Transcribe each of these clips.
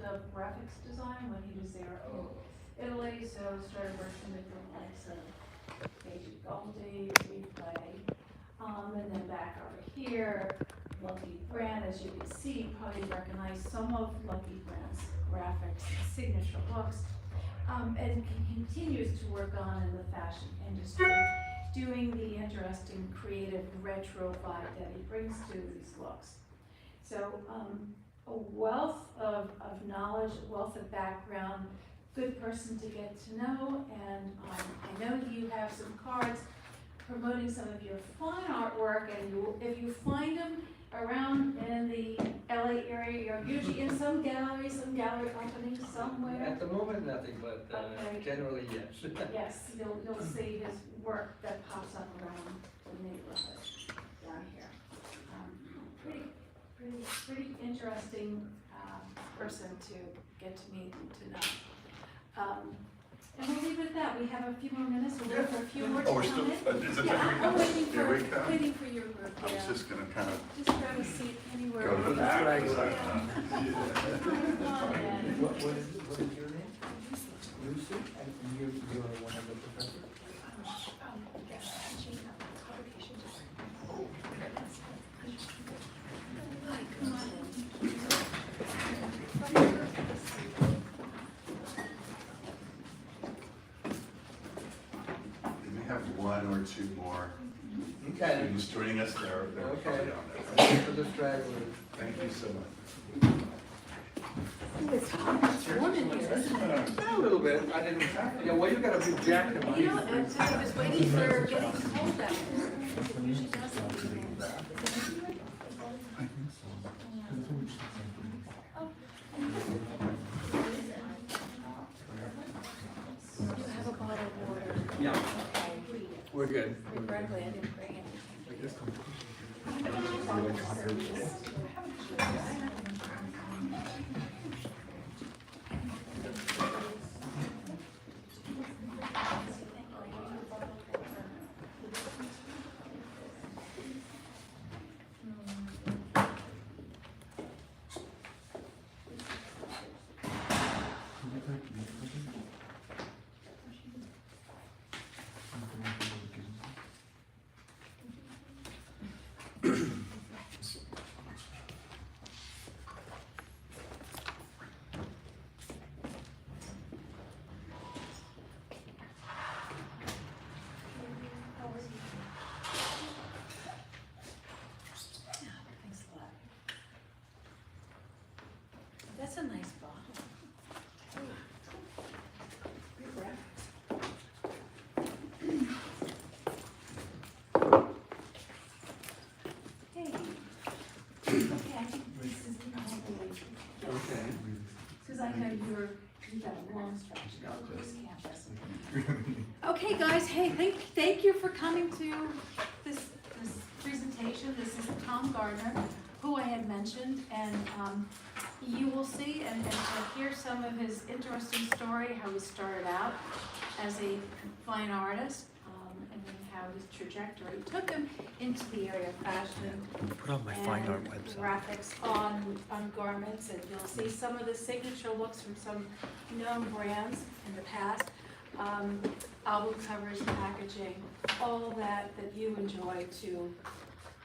of graphics design when he was there in Italy, so started working with the likes of Paige Goldie, Replay, and then back over here, Lucky Brand. As you can see, you probably recognize some of Lucky Brand's graphics, signature looks, and continues to work on in the fashion industry, doing the interesting, creative, retro vibe that he brings to these looks. So a wealth of knowledge, a wealth of background, good person to get to know, and I know you have some cards promoting some of your fine artwork, and if you find them around in the LA area, you're usually in some gallery opening somewhere. At the moment, nothing, but generally, yes. Yes, you'll see his work that pops up around the neighborhood down here. Pretty interesting person to get to meet and to know. And we'll leave it at that. We have a few more minutes. We'll wait for a few more to Oh, we're come still, in. is it Yeah, I'm waiting Here we for come. your group. I was Yeah. just gonna kind of Just grab a seat anywhere. go to the back. 'Cause I- What is your name? Lucy? And you're one of the professors? We have one or two more Okay. students joining us there. They're Okay. probably on there. Thank you for the stragglers. Thank you so much. It's warm in here, isn't it? A little bit. I didn't. Yeah. Well, you got a big jacket on. You know, I was waiting for getting cold out there. It usually doesn't. You have a bottle of water. Yeah. Okay. We're good. Regrettably, I didn't bring it. Thanks a lot. That's a nice bottle. Good graphics. Hey. Okay, I think this is probably, Okay. because I know you've got a long stretch to go to this campus. Okay, guys, hey, thank you for coming to this presentation. This is Tom Garner, who I had mentioned, and you will see and hear some of his interesting story, how he started out as a fine artist, and then how his trajectory took him into the area of fashion. Put on my fine art website. Graphics on garments, and you'll see some of the signature looks from some known brands in the past. Album covers, packaging, all that you enjoy to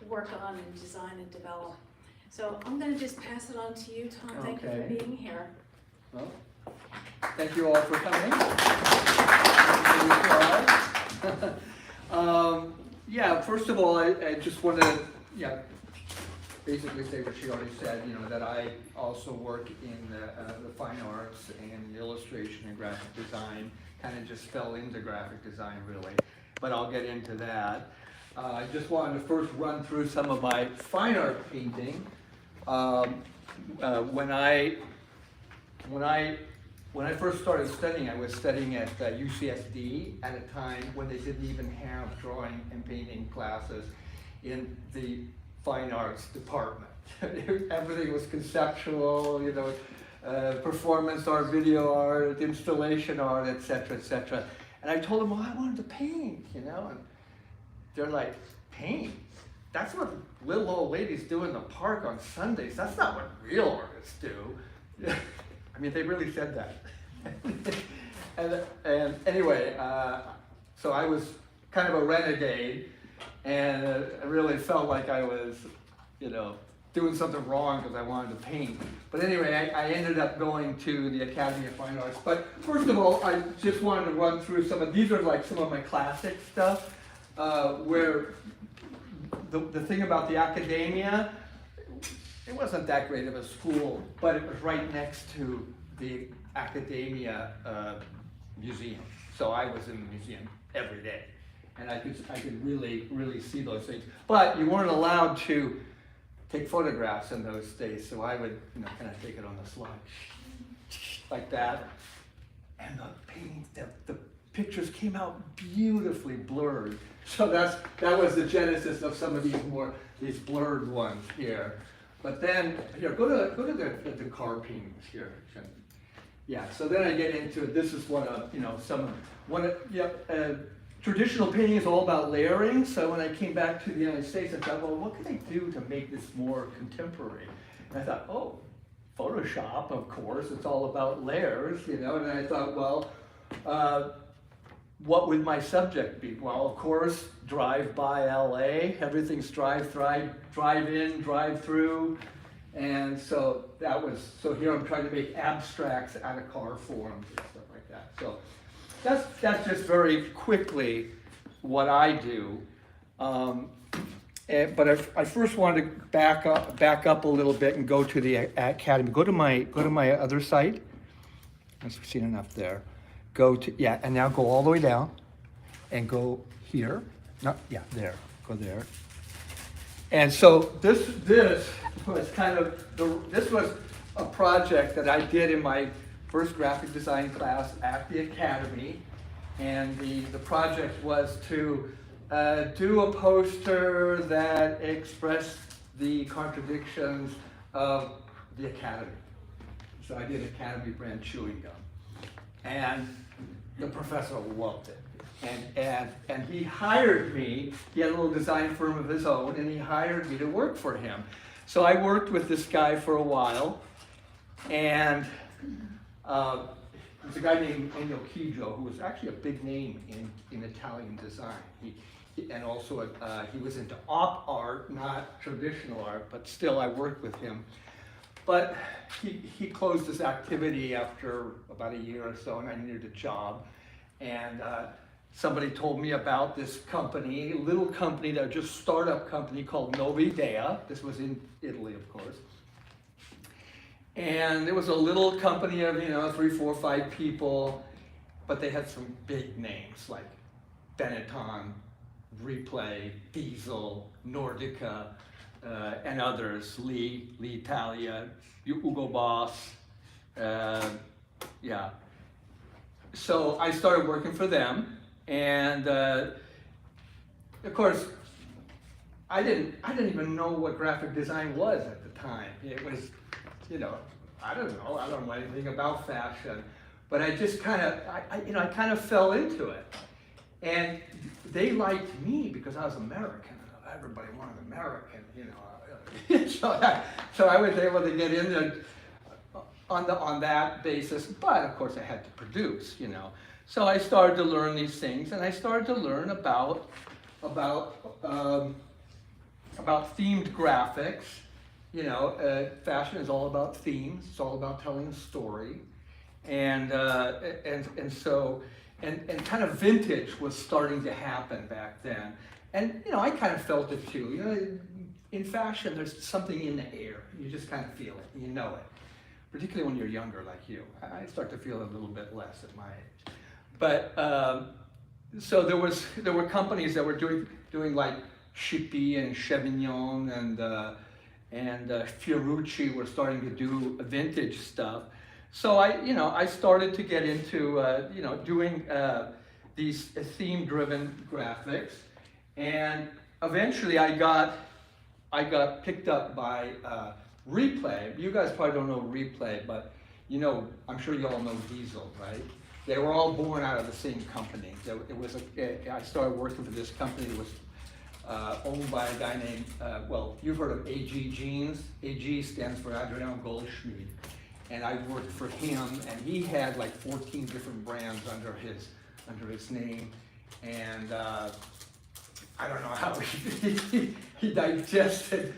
work on and design and develop. So I'm going to just pass it on to you, Tom. Thank you Okay. for being here. Well, thank you all for coming. Yeah, first of all, I just want to, basically say what she already said, that I also work in the fine arts and illustration and graphic design, kind of just fell into graphic design really, but I'll get into that. I just wanted to first run through some of my fine art painting. When I first started studying, I was studying at UCSD at a time when they didn't even have drawing and painting classes in the fine arts department. Everything was conceptual, performance art, video art, installation art, etc., etc. And I told them, well, I wanted to paint, and they're like, paint? That's what little old ladies do in the park on Sundays. That's not what real artists do. I I mean, they really said that. and anyway, so I was kind of a renegade, and I really felt like I was, doing something wrong because I wanted to paint. But anyway, I ended up going to the Academy of Fine Arts. But first of all, I just wanted to run through these are like some of my classic stuff, where the thing about the Academia, it wasn't that great of a school, but it was right next to the Academia museum. So I was in the museum every day, and I could really see those things. But you weren't allowed to take photographs in those days, so I would kind of take it on the slide like that, and the paintings, the pictures came out beautifully blurred. So that was the genesis of some of these blurred ones here. But then here, go to the car paintings here. Yeah. So then I get into it. This is traditional painting is all about layering. So when I came back to the United States, I thought, well, what can I do to make this more contemporary? And I thought, oh, Photoshop, of course. It's all about layers, And I thought, well, what would my subject be? Well, of course, drive by LA. Everything's drive in, drive through. And so here I'm trying to make abstracts out of car forms and stuff like that. So that's just very quickly what I do. But I first wanted to back up a little bit and go to the Academy. Go to my other site. I've seen enough there. And now go all the way down and go here. There. Go there. And so this was this was a project that I did in my first graphic design class at the Academy. And the project was to do a poster that expressed the contradictions of the Academy. So I did Academy brand chewing gum. And the professor loved it. And he hired me. He had a little design firm of his own, and he hired me to work for him. So I worked with this guy for a while, and there's a guy named Ennio Kijo, who was actually a big name in Italian design. And also he was into op art, not traditional art, but still I worked with him. But he closed his activity after about a year or so, and I needed a job. And somebody told me about this company, a little company, that just startup company called Novidea. This was in Italy, of course. And it was a little company of 3, 4, 5 people, but they had some big names like Benetton, Replay, Diesel, Nordica, and others, Lee Italia, Hugo Boss, So I started working for them, and of course, I didn't even know what graphic design was at the time. It was, I don't know anything about fashion, but I just kind of fell into it, and they liked me because I was American. Everybody wanted American, so I was able to get in there on that basis, but of course I had to produce, So I started to learn these things, and I started to learn about themed graphics. Fashion is all about themes. It's all about telling a story, and so kind of vintage was starting to happen back then. And I kind of felt it too. In fashion, there's something in the air. You just kind of feel it. You know it. Particularly when you're younger, like you. I start to feel it a little bit less at my age. But so there were companies that were doing like Chippy and Chevignon and Fiorucci were starting to do vintage stuff. So I started to get into doing these theme-driven graphics, and eventually I got picked up by Replay. You guys probably don't know Replay, but I'm sure you all know Diesel, right? They were all born out of the same company. I started working for this company that was owned by a guy named, you've heard of AG Jeans. AG stands for Adrian Goldschmied. and I worked for him, and he had like 14 different brands under his name, and I don't know how he digested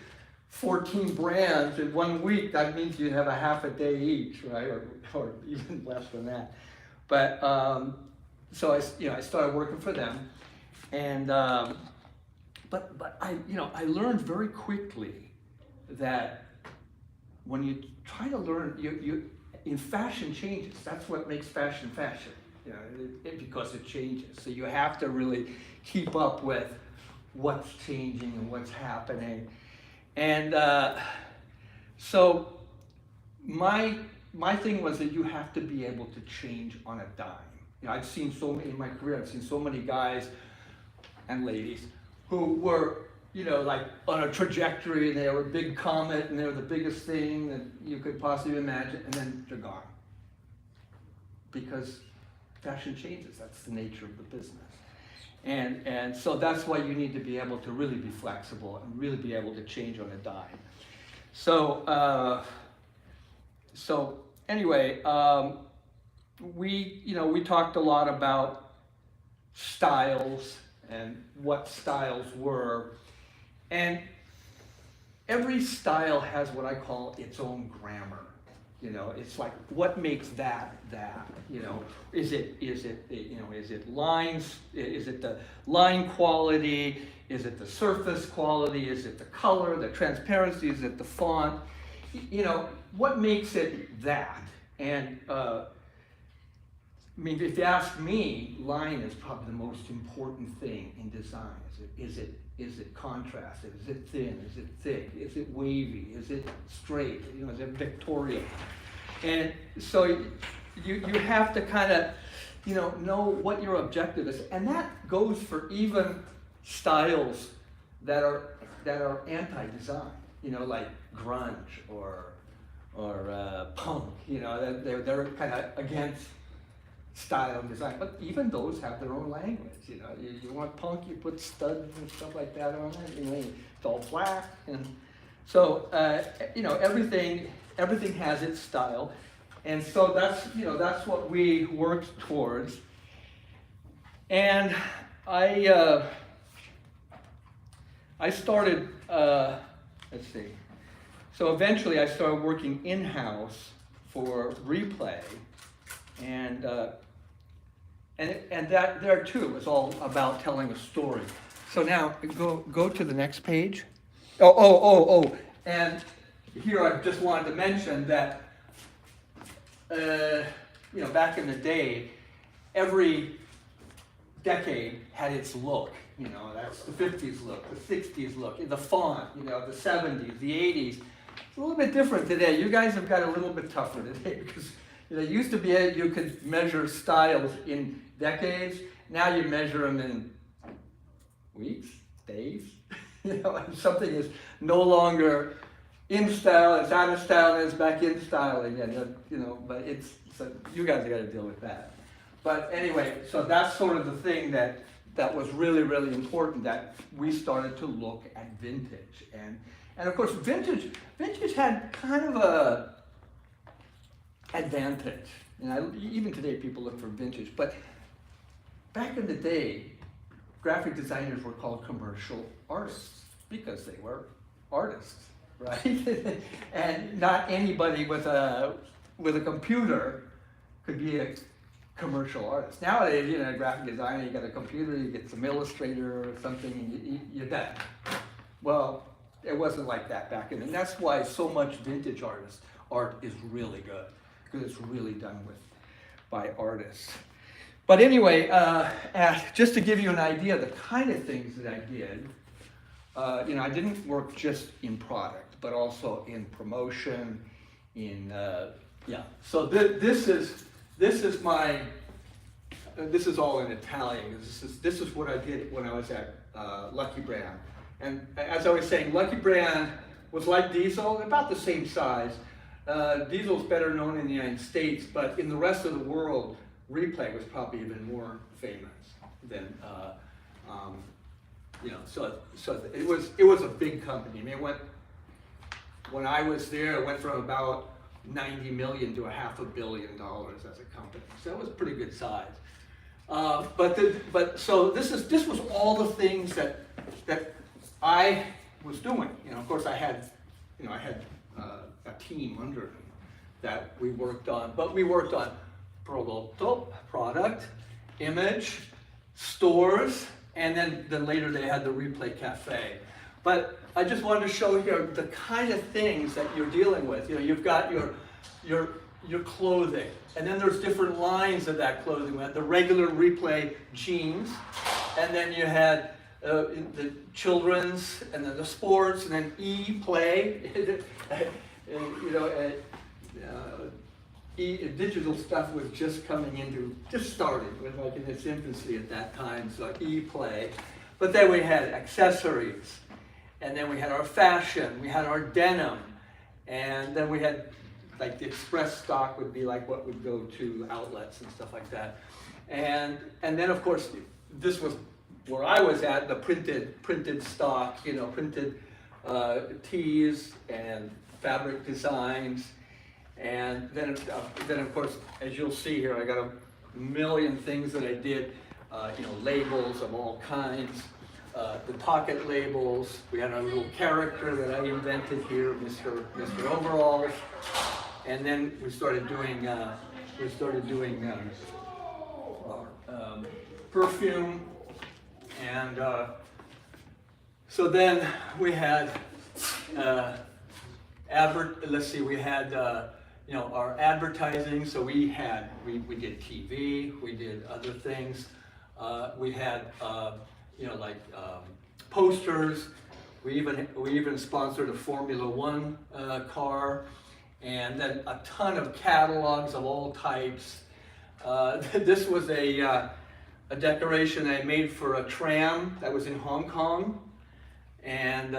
14 brands in 1 week. That means you'd have a half a day each, right, or even less than that. But so I started working for them, and but I learned very quickly that when you try to learn, you in fashion changes. That's what makes fashion fashion, because it changes. So you have to really keep up with what's changing and what's happening. And so my thing was that you have to be able to change on a dime. I've seen so many in my career. I've seen so many guys and ladies who were, like on a trajectory, and they were a big comet, and they were the biggest thing that you could possibly imagine, and then they're gone. Because fashion changes. That's the nature of the business. And so that's why you need to be able to really be flexible and really be able to change on a dime. So anyway, we talked a lot about styles and what styles were, and every style has what I call its own grammar. It's like, what makes that? Is it lines? Is it the line quality? Is it the surface quality? Is it the color, the transparency? Is it the font? What makes it that? And if you ask me, line is probably the most important thing in design. Is it contrast? Is it thin? Is it thick? Is it wavy? Is it straight? Is it Victorian? And so you have to kind of know what your objective is, and that goes for even styles that are anti-design. Like grunge or punk. They're kind of against style and design, but even those have their own language. You want punk, you put studs and stuff like that on it. It's all black, and so everything has its style, and so that's what we worked towards. And I started. Let's see. So eventually, I started working in-house for Replay, and that there too was all about telling a story. So now go to the next page. Oh! And here I just wanted to mention that back in the day, every decade had its look. That's the 50s look, the 60s look, the font. The 70s, the 80s. It's a little bit different today. You guys have got a little bit tougher today because it used to be you could measure styles in decades. Now you measure them in weeks, days. And something is no longer in style, it's out of style, and it's back in style again. But so you guys have got to deal with that. But anyway, so that's sort of the thing that was really, really important, that we started to look at vintage. And of course, vintage had kind of a advantage. Even today, people look for vintage. But back in the day, graphic designers were called commercial artists because they were artists, right? And not anybody with a computer could be a commercial artist. Nowadays, a graphic designer, you got a computer, you get some Illustrator or something, and you're done. Well, it wasn't like that back then, and that's why so much vintage art is really good, because it's really done by artists. But anyway, just to give you an idea of the kind of things that I did, I didn't work just in product, but also in promotion, So this is all in Italian. This is what I did when I was at Lucky Brand. And as I was saying, Lucky Brand was like Diesel, about the same size. Diesel's better known in the United States, but in the rest of the world, Replay was probably even more famous than, so it was a big company. I mean, when I was there, it went from about 90 million to $500 million as a company. So that was a pretty good size. So this was all the things that I was doing. You know, of course I had a team under me that we worked on, but we worked on product, image, stores, and then later they had the Replay Cafe. But I just wanted to show here the kind of things that you're dealing with. You know, you've got your clothing, and then there's different lines of that clothing. We had the regular Replay jeans, and then you had the children's, and then the sports, and then E-Play. Digital stuff was just starting, was like in its infancy at that time, so E-Play. But then we had accessories, and then we had our fashion, we had our denim, and then we had like the express stock would be like what would go to outlets and stuff like that. And then of course, this was where I was at, the printed stock, you know, printed tees and fabric designs. And then of course, as you'll see here, I got a million things that I did, you know, labels of all kinds, the pocket labels. We had a little character that I invented here, Mr. Overalls. And then we started doing perfume, and so then we had we had you know, our advertising. So we did TV, we did other things. We had you know, like posters. We even sponsored a Formula One car, and then a ton of catalogs of all types. This was a decoration I made for a tram that was in Hong Kong, and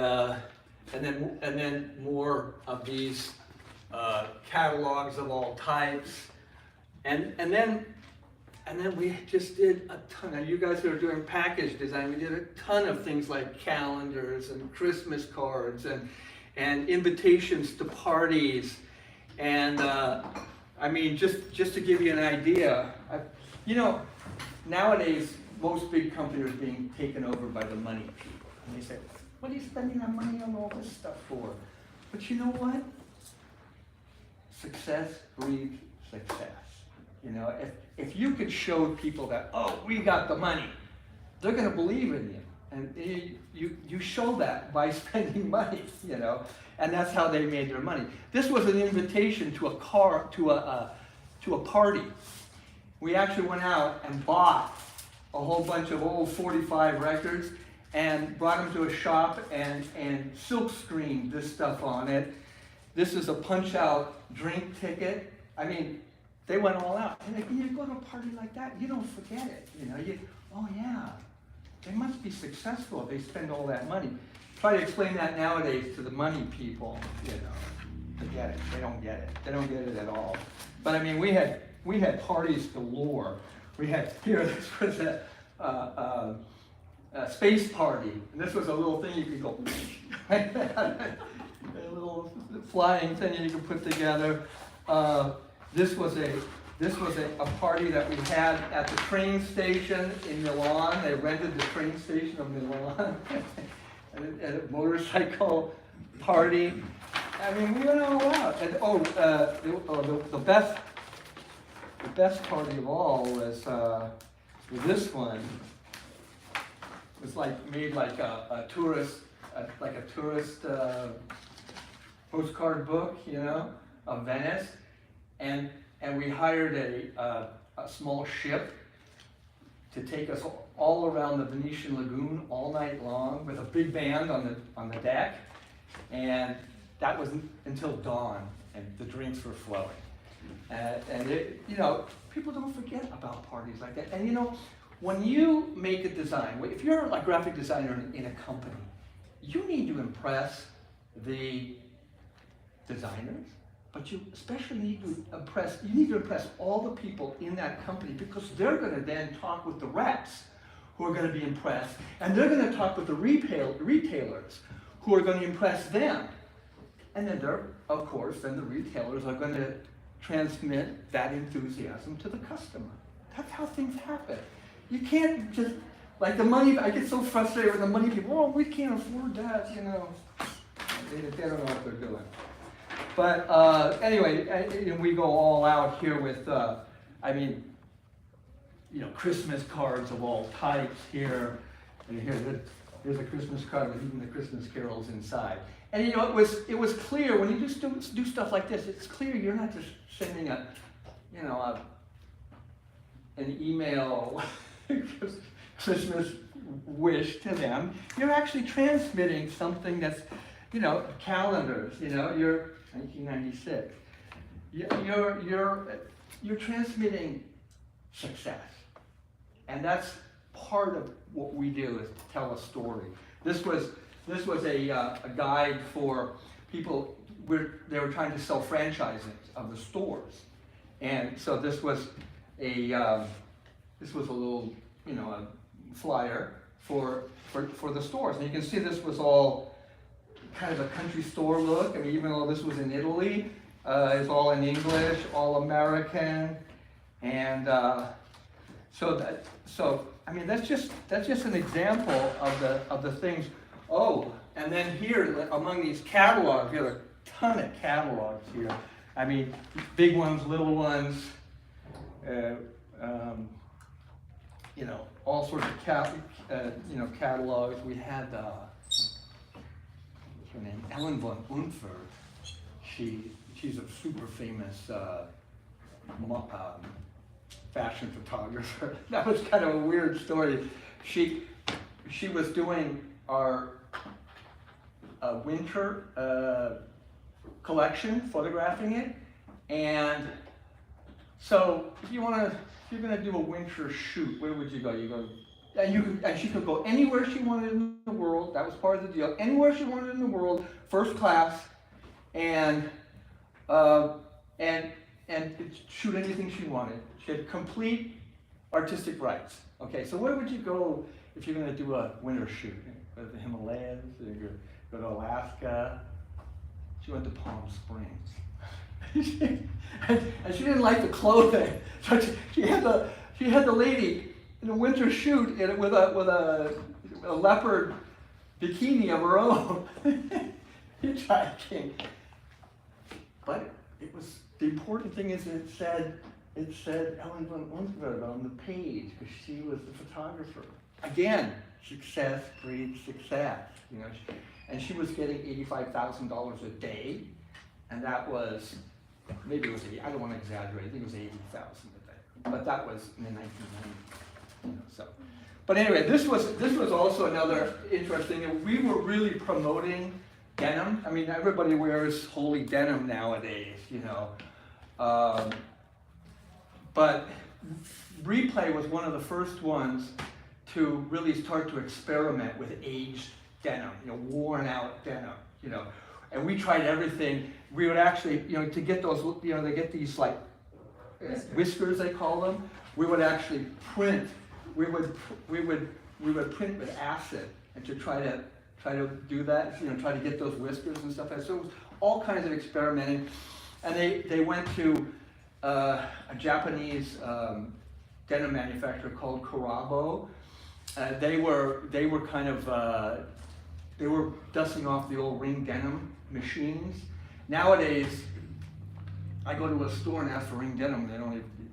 then more of these catalogs of all types, and then we just did a ton. Now you guys who are doing package design, we did a ton of things like calendars and Christmas cards and invitations to parties, and I mean, just to give you an idea, you know, nowadays most big companies are being taken over by the money people, and they say, "What are you spending that money on all this stuff for?" But you know what? Success breeds success. You know, if you could show people that, oh, we got the money, they're going to believe in you, and you show that by spending money. You know, and that's how they made their money. This was an invitation to a party. We actually went out and bought a whole bunch of old 45 records and brought them to a shop and silk screened this stuff on it. This is a punch-out drink ticket. I mean, they went all out. And like, you go to a party like that, you don't forget it. You know, oh yeah, they must be successful if they spend all that money. Try to explain that nowadays to the money people, you know, forget it. They don't get it. They don't get it at all. But I mean, we had parties galore. We had here. This was a space party, and this was a little thing you could go, a little flying thing you could put together. This was a party that we had at the train station in Milan. They rented the train station of Milan. At a motorcycle party. I mean, we went all out. And the best party of all was this one. It was like made like a tourist postcard book, you know, of Venice, and we hired a small ship to take us all around the Venetian lagoon all night long with a big band on the deck, and that was until dawn, and the drinks were flowing. And it, you know, people don't forget about parties like that. And you know, when you make a design, if you're a graphic designer in a company, you need to impress the designers, but you especially need to impress all the people in that company, because they're going to then talk with the reps who are going to be impressed, and they're going to talk with the retailers who are going to impress them. And then of course, then the retailers are going to transmit that enthusiasm to the customer. That's how things happen. You can't just, like the money, I get so frustrated with the money people, oh, we can't afford that, you know. They don't know what they're doing. But anyway, we go all out here with, Christmas cards of all types here. And here's a Christmas card with even the Christmas carols inside. And it was clear when you just do stuff like this, it's clear you're not just sending an email Christmas wish to them. You're actually transmitting something that's, calendars, you're 1996. You're transmitting success. And that's part of what we do, is to tell a story. This was a guide for people they were trying to sell franchises of the stores, and so this was a little a flyer for the stores, and you can see this was all kind of a country store look. I mean, even though this was in Italy, it's all in English, all American, and that's just an example of the things. Oh, and then here among these catalogs, we have a ton of catalogs here. I mean, big ones, little ones, all sorts of catalogs. We had what's her name, Ellen von Unfert. She's a super famous fashion photographer. That was kind of a weird story. She was doing our winter collection, photographing it, and so if you're going to do a winter shoot, where would you go? And she could go anywhere she wanted in the world. That was part of the deal. Anywhere she wanted in the world, first class, and shoot anything she wanted. She had complete artistic rights. Okay, so where would you go if you're going to do a winter shoot? Go to the Himalayas, or go to Alaska. She went to Palm Springs. and she didn't like the clothing, so she had the lady in a winter shoot with a leopard bikini of her own, hitchhiking. But the important thing is it said Ellen von Unfert on the page, because she was the photographer. Again, success breeds success. And she was getting $85,000 a day, and that was, maybe it was I don't want to exaggerate, I think it was $80,000 a day, but that was in the 1990s. But anyway, this was also another interesting thing. We were really promoting denim. I mean, everybody wears holy denim nowadays, but Replay was one of the first ones to really start to experiment with aged denim, worn out denim, and we tried everything. We would actually, to get those, they get these like whiskers, they call them. We would actually print. We would print with acid, and to try to do that, try to get those whiskers and stuff. So it was all kinds of experimenting, and they went to a Japanese denim manufacturer called Karabo. They were kind of they were dusting off the old ring denim machines. Nowadays, I go to a store and ask for ring denim.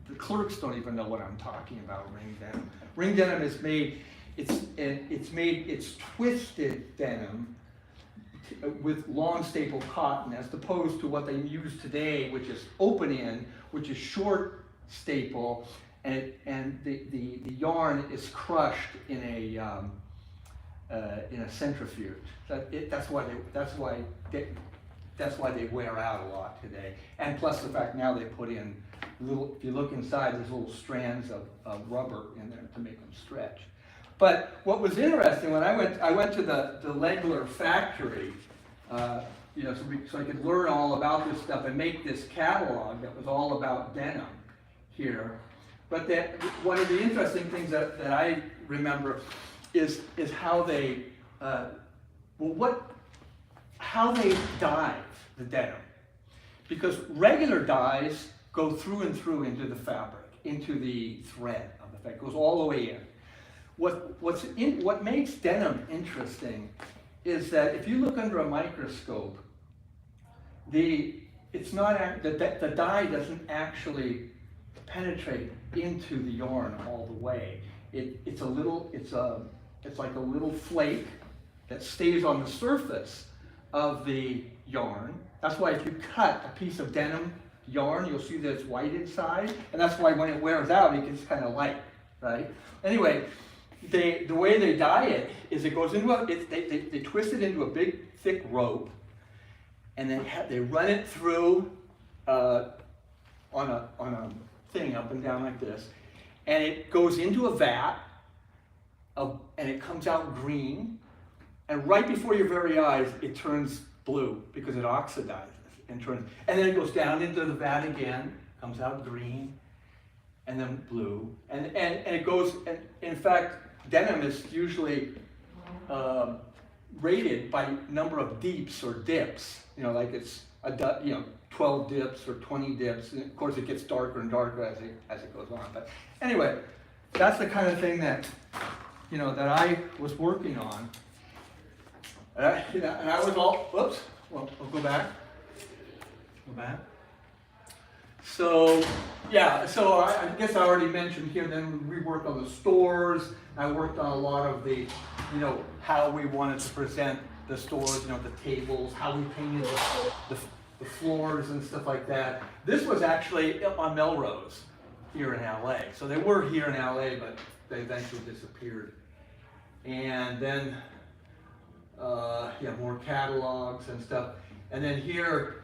The clerks don't even know what I'm talking about. Ring denim. Ring denim is made. It's twisted denim with long staple cotton, as opposed to what they use today, which is open in, which is short staple, and the yarn is crushed in a centrifuge. That's why they wear out a lot today. And plus the fact now they put in if you look inside, there's little strands of rubber in there to make them stretch. But what was interesting, when I went to the Legler factory, so I could learn all about this stuff and make this catalog that was all about denim here. But one of the interesting things that I remember is how they how they dyed the denim. Because regular dyes go through and through into the fabric, into the thread of the fabric, goes all the way in. What makes denim interesting is that if you look under a microscope, the dye doesn't actually penetrate into the yarn all the way. It's like a little flake that stays on the surface of the yarn. That's why if you cut a piece of denim yarn, you'll see that it's white inside, and that's why when it wears out, it gets kind of light, right? Anyway, the way they dye it is it goes into they twist it into a big thick rope, and then they run it through on a thing up and down like this, and it goes into a vat, and it comes out green, and right before your very eyes, it turns blue because it oxidizes and then it goes down into the vat again, comes out green, and then blue, and it goes. And in fact, denim is usually rated by number of deeps or dips. You know, like it's 12 dips or 20 dips, and of course it gets darker and darker as it goes on. But anyway, that's the kind of thing that that I was working on. And I was all, whoops, well, I'll go back. So, yeah, so I guess I already mentioned here, then we worked on the stores. I worked on a lot of the, how we wanted to present the stores, the tables, how we painted the floors and stuff like that. This was actually on Melrose here in LA. So they were here in LA, but they eventually disappeared. And then, more catalogs and stuff. And then here,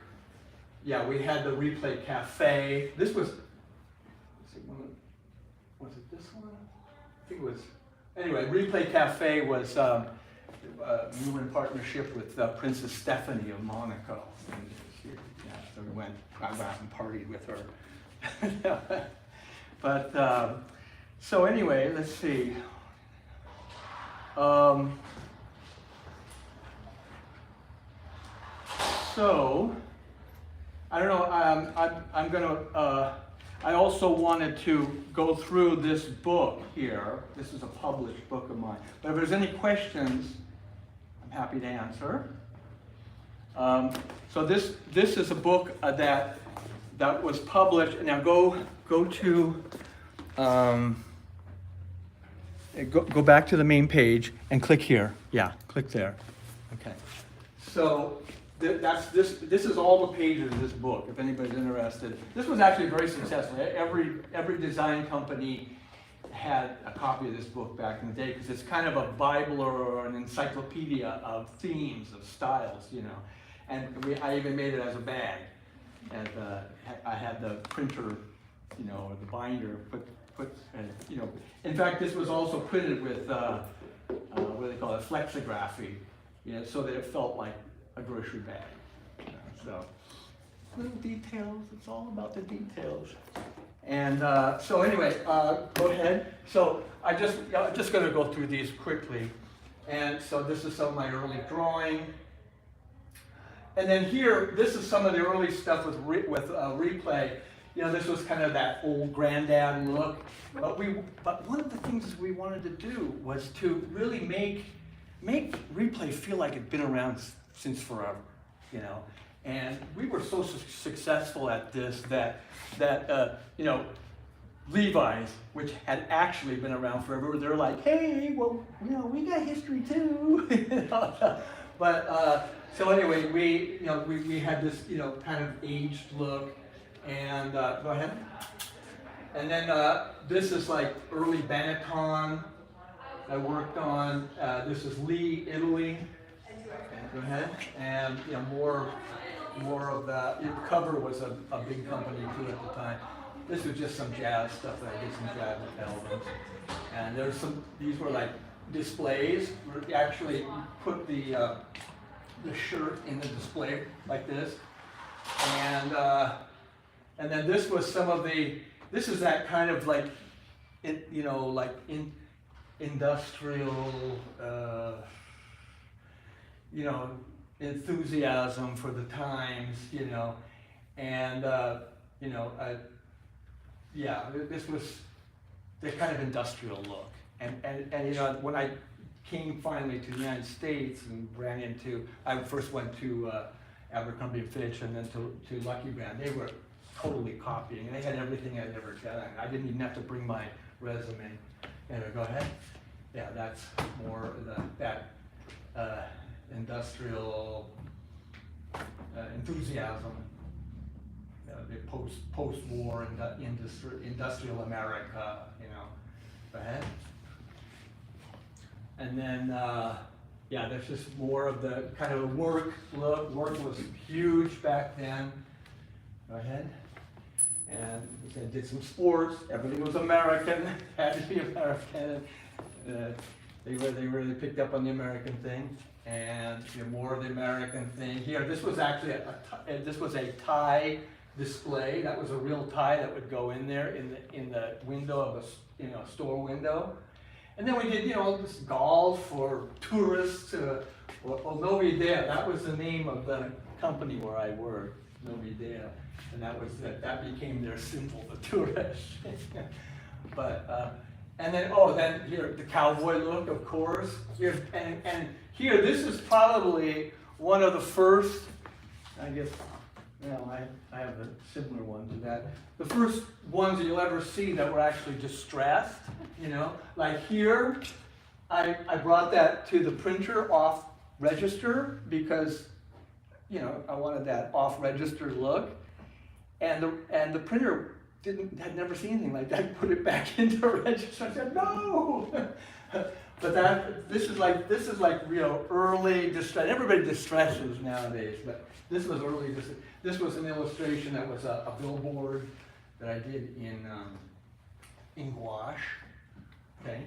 we had the Replay Cafe. This was it this one? I think it was, anyway, Replay Cafe was, we were in partnership with Princess Stephanie of Monaco. And so we went out and partied with her. But, so anyway, let's see. So, I don't know, I'm gonna, I also wanted to go through this book here. This is a published book of mine. But if there's any questions, I'm happy to answer. So this is a book that was published, and now go to, go back to the main page and click here. Yeah, click there. Okay. So this is all the pages of this book, if anybody's interested. This was actually very successful. Every design company had a copy of this book back in the day because it's kind of a Bible or an encyclopedia of themes, of styles, And I even made it as a bag. And I had the printer, or the binder in fact, this was also printed with, what do they call it, flexography, so that it felt like a grocery bag. So, little details, it's all about the details. And so anyway, go ahead. So I'm just going to go through these quickly. And so this is some of my early drawing. And then here, this is some of the early stuff with Replay. This was kind of that old granddad look. But one of the things we wanted to do was to really make Replay feel like it'd been around since forever, And we were so successful at this that Levi's, which had actually been around forever, they're like, hey, well, we got history too. But so anyway, we had this kind of aged look, and go ahead. And then this is like early Benetton I worked on. This is Lee, Italy. Go ahead. And more of that. Your cover was a big company too at the time. This was just some jazz stuff that I did, some jazz albums. And there's these were like displays. We actually put the shirt in the display like this. And then this was this is that kind of like, industrial, enthusiasm for the times, you know, and you know, yeah, this was the kind of industrial look, and you know, when I came finally to the United States and ran into, I first went to Abercrombie & Fitch and then to Lucky Brand. They were totally copying, and they had everything I'd ever done. I didn't even have to bring my resume. Anyway, go ahead. Yeah, that's more that industrial enthusiasm, the post-war industrial America, you know. Go ahead. And then, yeah, there's just more of the kind of work look. Work was huge back then. Go ahead. And I did some sports. Everything was American. Had to be American. They really picked up on the American thing, and you know, more of the American thing. Here, this was actually a tie display. That was a real tie that would go in there in the window of a store window. And then we did, you know, this golf for tourists. Well, Novidea, that was the name of the company where I worked, Novidea, and that became their symbol, the tourists. But and then then here the cowboy look, of course. Here and here, this is probably one of the first, I guess. Well, I have a similar one to that. The first ones that you'll ever see that were actually distressed, you know, like here, I brought that to the printer off register because, you know, I wanted that off register look, and the printer had never seen anything like that. I put it back into register. I said no. But this is like real early distress. Everybody distresses nowadays, but this was early. This was an illustration that was a billboard that I did in gouache, okay,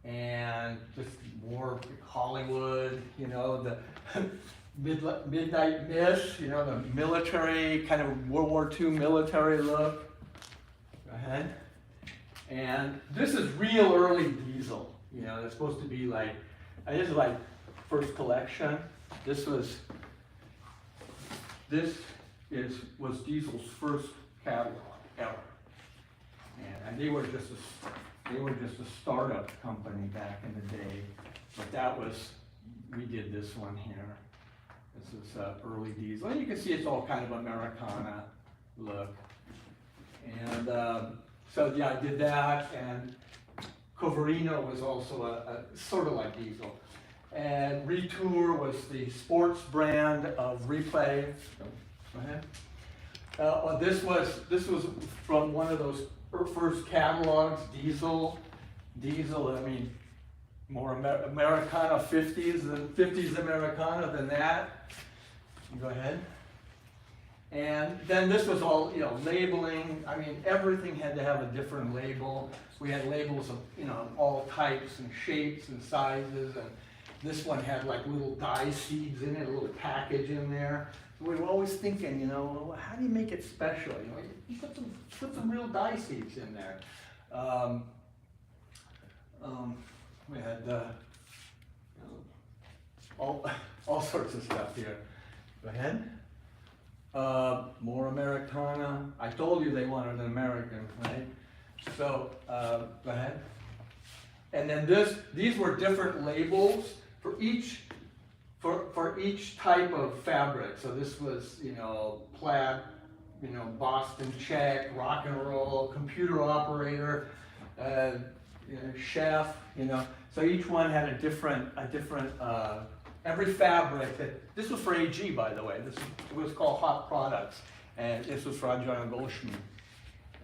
and just more Hollywood, you know, the midnight miss, you know, the military kind of World War II military look. Go ahead. And this is real early diesel. You know, it's supposed to be like, this is like first collection. This was Diesel's first catalog ever. And they were just a startup company back in the day. But we did this one here. This is early diesel. And you can see it's all kind of Americana look. And so yeah, I did that, and Coverino was also a sort of like diesel. And Retour was the sports brand of Replay. Go ahead. This was from one of those first catalogs, Diesel. I mean, more Americana 50s Americana than that. Go ahead. And then this was all, you know, labeling. I mean, everything had to have a different label. We had labels of, you know, all types and shapes and sizes. And this one had like little dye seeds in it, a little package in there. So we were always thinking, you know, well, how do you make it special? You know, you put some real dye seeds in there. We had all sorts of stuff here. Go ahead. More Americana. I told you they wanted an American, right? So, go ahead. And then these were different labels for each type of fabric. So this was, you know, plaid, you know, Boston check, rock and roll, computer operator, you know, chef, you know. So each one had a different every fabric this was for AG, by the way. It was called Hot Products, and this was for John Goldschmidt.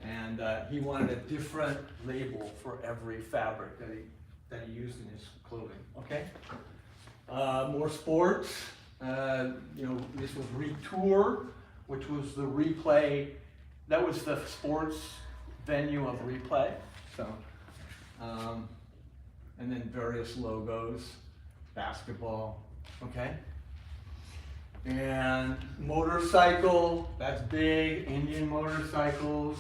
And he wanted a different label for every fabric that he used in his clothing. Okay. More sports. You know, this was Retour, which was the Replay. That was the sports venue of Replay. So, and then various logos, basketball. Okay. And motorcycle, that's big, Indian motorcycles.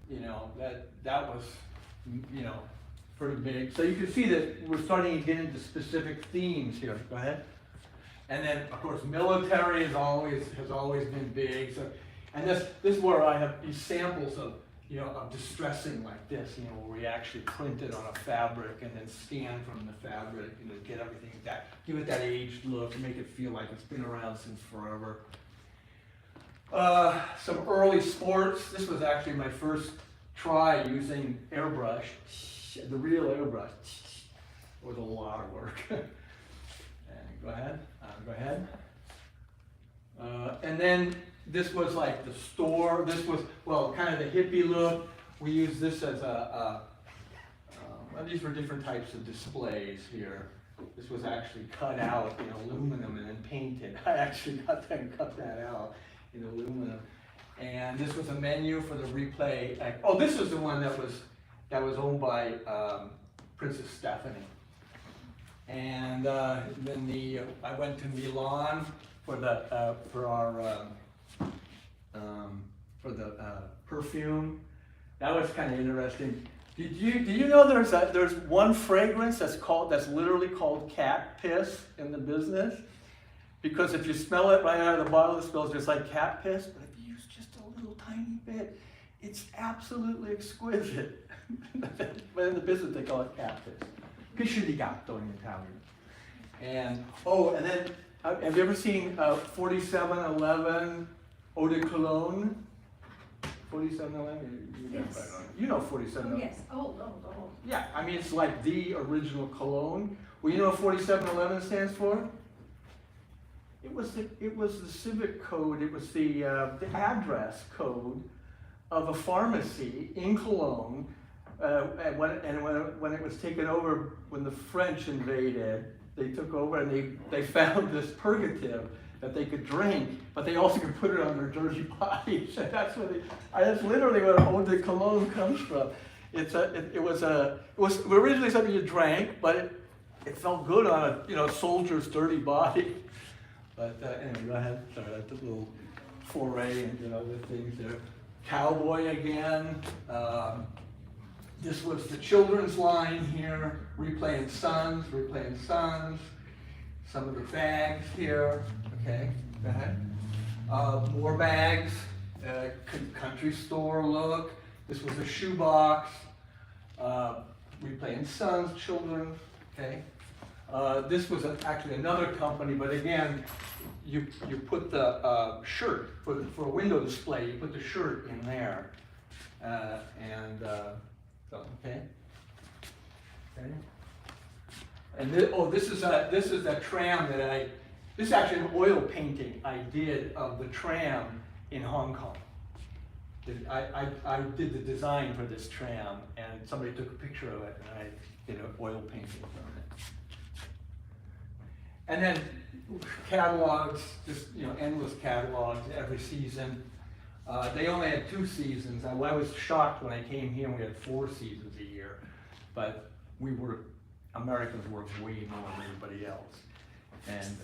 You know, that was, you know, pretty big. So you can see that we're starting to get into specific themes here. Go ahead. And then, of course, military has always been big. So, and this is where I have these samples of, you know, of distressing like this, you know, where we actually print it on a fabric and then scan from the fabric, you know, get everything that, give it that aged look, make it feel like it's been around since forever. Some early sports. This was actually my first try using airbrush, the real airbrush. It was a lot of work. And go ahead. And then this was like the store. This was, well, kind of the hippie look. We used this as well, these were different types of displays here. This was actually cut out in aluminum and then painted. I actually got that and cut that out in aluminum. And this was a menu for the replay. Oh, this was the one that was owned by Princess Stephanie. And then I went to Milan for the perfume. That was kind of interesting. Do you know there's one fragrance that's literally called cat piss in the business? Because if you smell it right out of the bottle, it smells just like cat piss. But if you use just a little tiny bit, it's absolutely exquisite. But in the business, they call it cat piss. Pisce di gatto in Italian. And and then have you ever seen 4711 Eau de Cologne? 4711. Yes. You know 4711. Oh, yes. Oh. Yeah, I mean it's like the original cologne. Well, you know what 4711 stands for? It was the civic code. It was the address code of a pharmacy in Cologne. And when it was taken over, when the French invaded, they took over and they found this purgative that they could drink, but they also could put it on their dirty bodies. And that's literally where Eau de Cologne comes from. It was originally something you drank, but it felt good on a soldier's dirty body. But anyway, go ahead. Sorry, I took a little foray into other things there. Cowboy again. This was the children's line here. Replaying Sons. Some of the bags here. Okay, go ahead. More bags. Country store look. This was a shoebox. Replaying Sons, children. Okay. This was actually another company, but again, you put the shirt for a window display. You put the shirt in there, okay. And this is that tram that this is actually an oil painting I did of the tram in Hong Kong. I did the design for this tram, and somebody took a picture of it, and I did an oil painting from it. And then catalogs, just endless catalogs every season. They only had 2 seasons. I was shocked when I came here and we had 4 seasons a year, but Americans worked way more than everybody else. And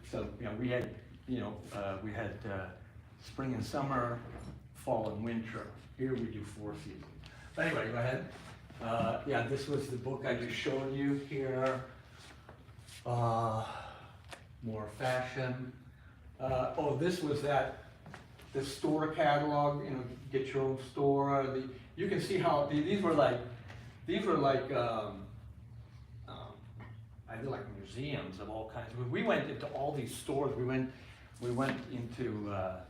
so we had spring and summer, fall and winter. Here we do 4 seasons. But anyway, go ahead. This was the book I just showed you here. More fashion. This was the store catalog. Get your own store. You can see how these were like I did like museums of all kinds. We went into all these stores. We went into on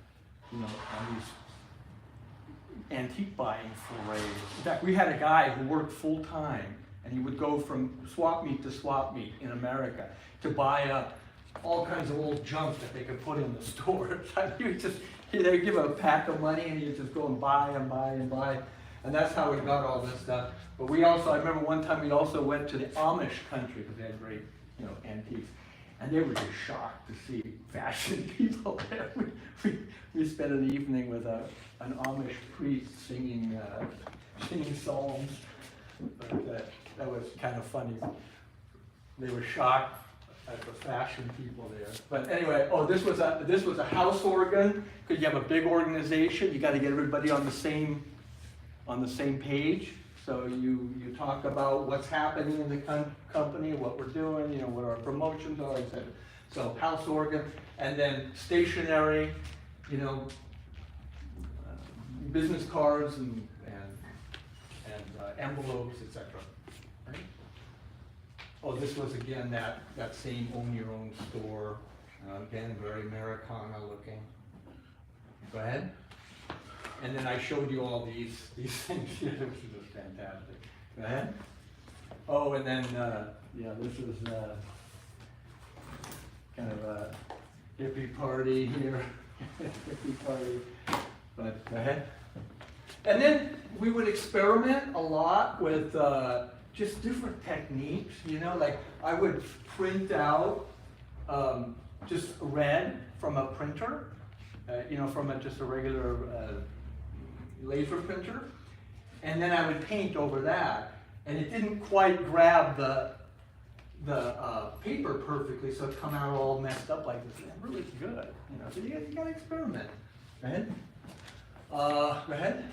these antique buying forays. In fact, we had a guy who worked full time, and he would go from swap meet to swap meet in America to buy all kinds of old junk that they could put in the stores. They'd give him a pack of money, and he'd just go and buy and buy and buy. And that's how we got all this stuff. But I remember one time we also went to the Amish country because they had great, antiques. And they were just shocked to see fashion people there. We spent an evening with an Amish priest singing psalms. But that was kind of funny. They were shocked at the fashion people there. But anyway, this was a house organ because you have a big organization. You got to get everybody on the same page. So you talk about what's happening in the company, what we're doing, you know, what our promotions are, etc. So house organ, and then stationery, you know, business cards and envelopes, etc. Right? Oh, this was again that same own your own store. Again, very Americana looking. Go ahead. And then I showed you all these things here, which is fantastic. Go ahead. Oh, and then, yeah, this is kind of a hippie party here. Hippie party. But go ahead. And then we would experiment a lot with just different techniques, you know, like I would print out just red from a printer, you know, from just a regular laser printer, and then I would paint over that, and it didn't quite grab the paper perfectly, so it come out all messed up like this. It really good, you know. So you gotta experiment. Go ahead. Go ahead.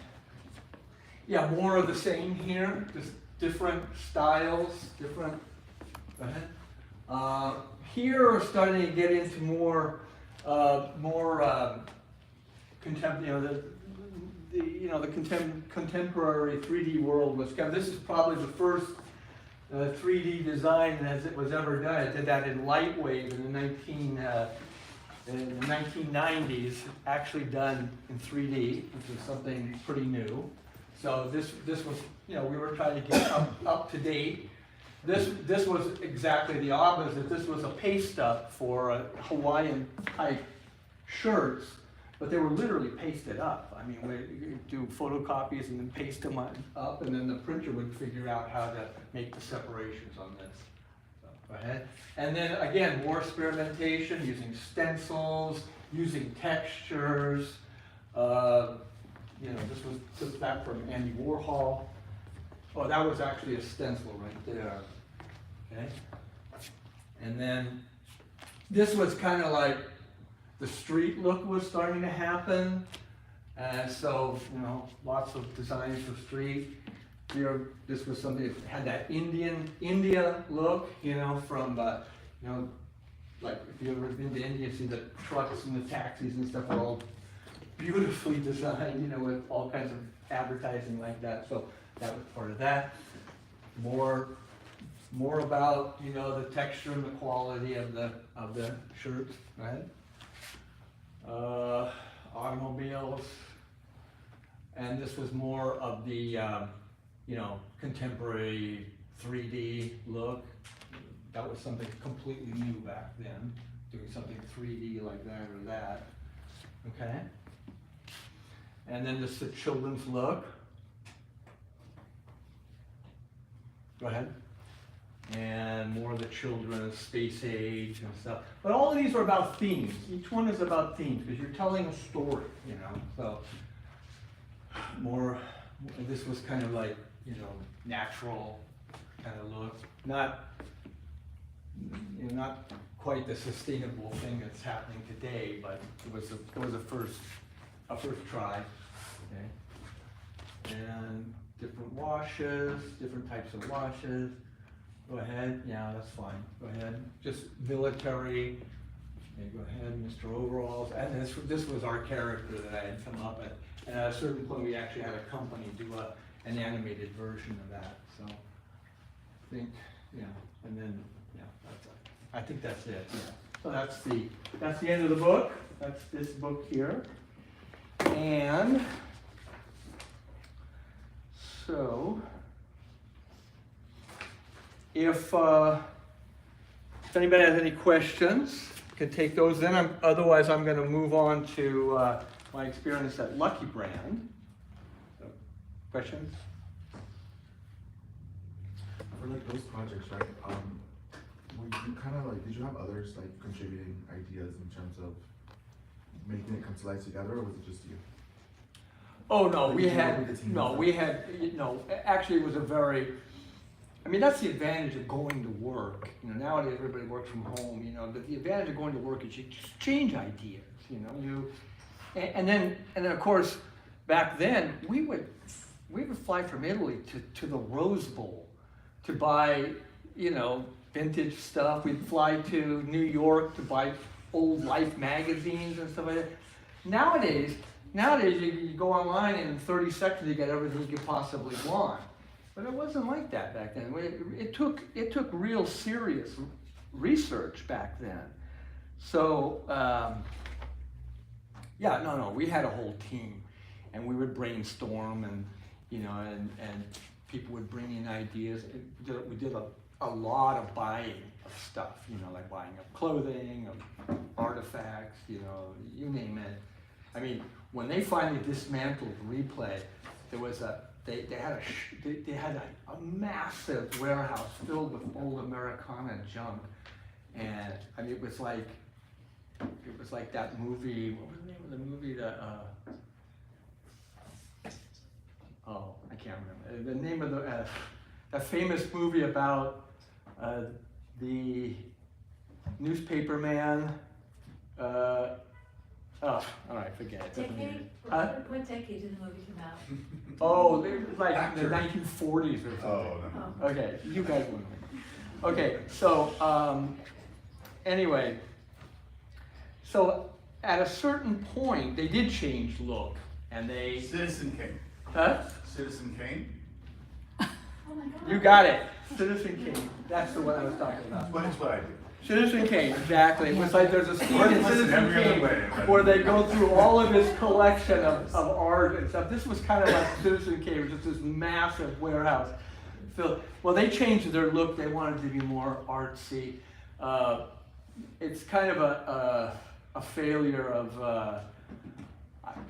Yeah, more of the same here, just different styles, different. Go ahead. Here we're starting to get into more contemporary 3D world was kind of, this is probably the first 3D design as it was ever done. It did that in Lightwave in the 1990s, actually done in 3D, which is something pretty new. So this was, you know, we were trying to get up to date. This was exactly the opposite. This was a paste up for Hawaiian type shirts, but they were literally pasted up. I mean, we do photocopies and then paste them up, and then the printer would figure out how to make the separations on this. So, go ahead. And then again, more experimentation using stencils, using textures. You know, this was that from Andy Warhol. Oh, that was actually a stencil right there. Okay. And then this was kind of like the street look was starting to happen. So, you know, lots of designs for street. Here, this was something that had that India look, you know, from, you know, like if you've ever been to India, you see the trucks and the taxis and stuff are all beautifully designed, you know, with all kinds of advertising like that. So that was part of that. More about, you know, the texture and the quality of the shirts, right? Automobiles, and this was more of the, you know, contemporary 3D look. That was something completely new back then, doing something 3D like that or that. Okay. And then this is the children's look. Go ahead. And more of the children's space age and stuff. But all of these are about themes. Each one is about themes because you're telling a story, you know. So more, this was kind of like, you know, natural kind of look. Not, you know, not quite the sustainable thing that's happening today, but it was a first try. Okay. And different washes, different types of washes. Go ahead, yeah, that's fine, go ahead. Just military, okay, go ahead, Mr. Overalls. And this was our character that I had come up at. And at a certain point, we actually had a company do an animated version of that. So I think, yeah, and then, yeah, I think that's it, yeah. So that's the end of the book. That's this book here. And so, if anybody has any questions, you can take those then. Otherwise, I'm going to move on to my experience at Lucky Brand. So, questions? For like those projects, right? Were you kind of like, did you have others like contributing ideas in terms of making it come to life together, or was it just you? Oh no, Like, actually it was a very, I mean, that's the advantage of going to work. You know, nowadays everybody works from home, you know, but the advantage of going to work is you exchange ideas, you know, and then of course, back then, we would we would fly from Italy to the Rose Bowl to buy, vintage stuff. We'd fly to New York to buy old Life magazines and stuff like that. Nowadays you go online and in 30 seconds you get everything you could possibly want. But it wasn't like that back then. It took real serious research back then. So we had a whole team, and we would brainstorm, and and people would bring in ideas. We did a lot of buying of stuff, like buying of clothing, of artifacts, you name it. I mean, when they finally dismantled Replay, there was they had a massive warehouse filled with old Americana junk, and I mean it was like that movie. What was the name of the movie? I can't remember the name of that famous movie about the newspaper man. All right, forget it. Decade? What decade did the movie come out? Oh, it was like Actor. the 1940s or something. Oh, no. Okay, you guys wouldn't. Okay, so anyway, so at a certain point, they did change look, and they. Citizen Kane. Huh? Citizen Kane? Oh my God. You got it. Citizen Kane. That's the one I was talking about. But it's what I do. Citizen Kane, exactly. It was like there's a scene in Listen, Citizen every other Kane way, but- where they go through all of his collection of art and stuff. This was kind of like Citizen Kane, which is this massive warehouse. Well, they changed their look. They wanted to be more artsy. It's kind of a failure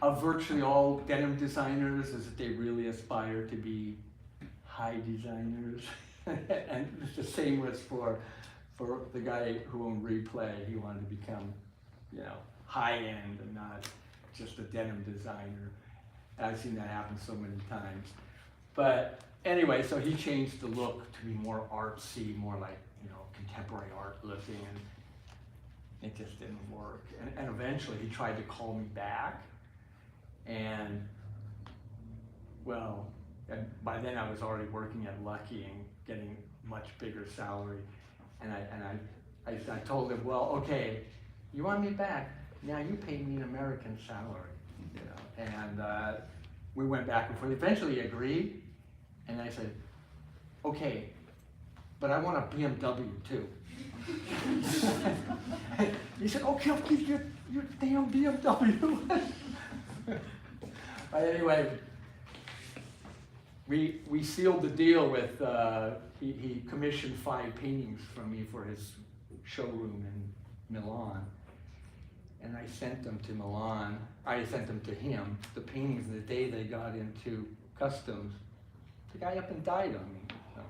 of virtually all denim designers, is that they really aspire to be high designers. And it's the same was for the guy who owned Replay. He wanted to become, high end and not just a denim designer. I've seen that happen so many times. But anyway, so he changed the look to be more artsy, more like, contemporary art looking, and it just didn't work. And eventually he tried to call me back, and well, and by then I was already working at Lucky and getting much bigger salary. And I told him, well, okay, you want me back? Now you pay me an American salary, And we went back and forth. Eventually he agreed, and I said, okay, but I want a BMW too. He said, okay, I'll give you your damn BMW. But anyway, we sealed the deal with, he commissioned 5 paintings from me for his showroom in Milan. And I sent them to Milan. I sent them to him, the paintings, the day they got into customs. The guy up and died on me. So,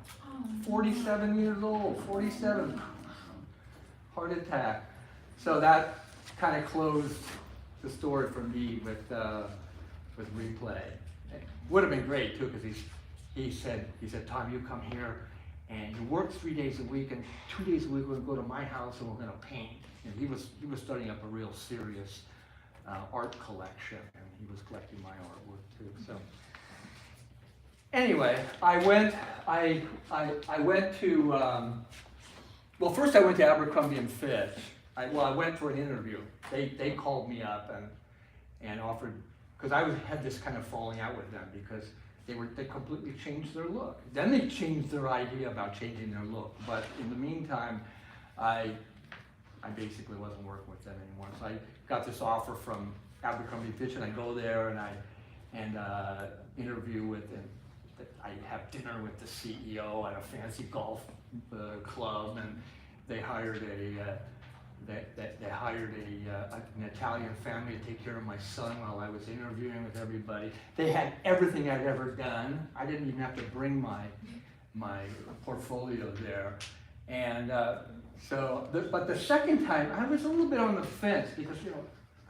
47 years old, 47. Heart attack. So that kind of closed the story for me with Replay. It would have been great too, because he said, Tom, you come here and you work 3 days a week, and 2 days a week we're gonna go to my house and we're gonna paint. And he was starting up a real serious art collection, and he was collecting my artwork too. So anyway, I went to well, first I went to Abercrombie and Fitch. I went for an interview. They called me up and offered, because I had this kind of falling out with them because they completely changed their look. Then they changed their idea about changing their look. But in the meantime, I basically wasn't working with them anymore. So I got this offer from Abercrombie & Fitch, and I go there and I interview with them. I have dinner with the CEO at a fancy golf club, and they hired an Italian family to take care of my son while I was interviewing with everybody. They had everything I'd ever done. I didn't even have to bring my portfolio there. And but the second time, I was a little bit on the fence because,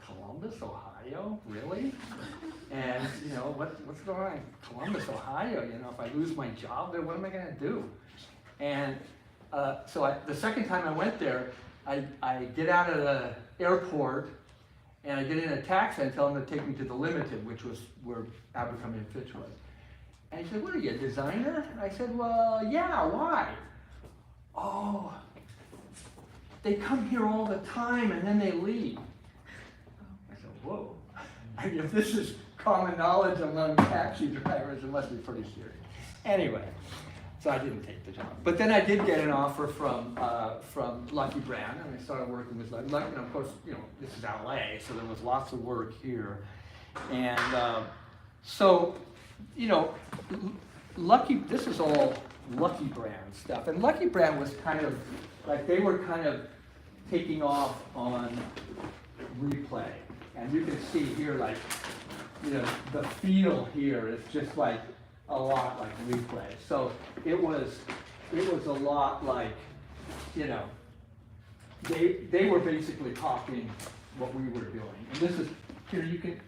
Columbus, Ohio, really? And, what's going on in Columbus, Ohio? If I lose my job there, what am I going to do? And the second time I went there, I get out of the airport and I get in a taxi and tell them to take me to the Limited, which was where Abercrombie & Fitch was. And he said, what are you, a designer? And I said, well, yeah, why? Oh, they come here all the time and then they leave. I said, whoa. I mean, if this is common knowledge among taxi drivers, it must be pretty serious. Anyway, so I didn't take the job. But then I did get an offer from Lucky Brand, and I started working with Lucky. And of course, you know, this is LA, so there was lots of work here. And so, you know, this is all Lucky Brand stuff. And Lucky Brand was kind of, like, they were kind of taking off on replay. And you can see here, like, you know, the feel here is just like a lot like replay. So it was a lot like, you know, they were basically copying what we were doing. And this is, here you can,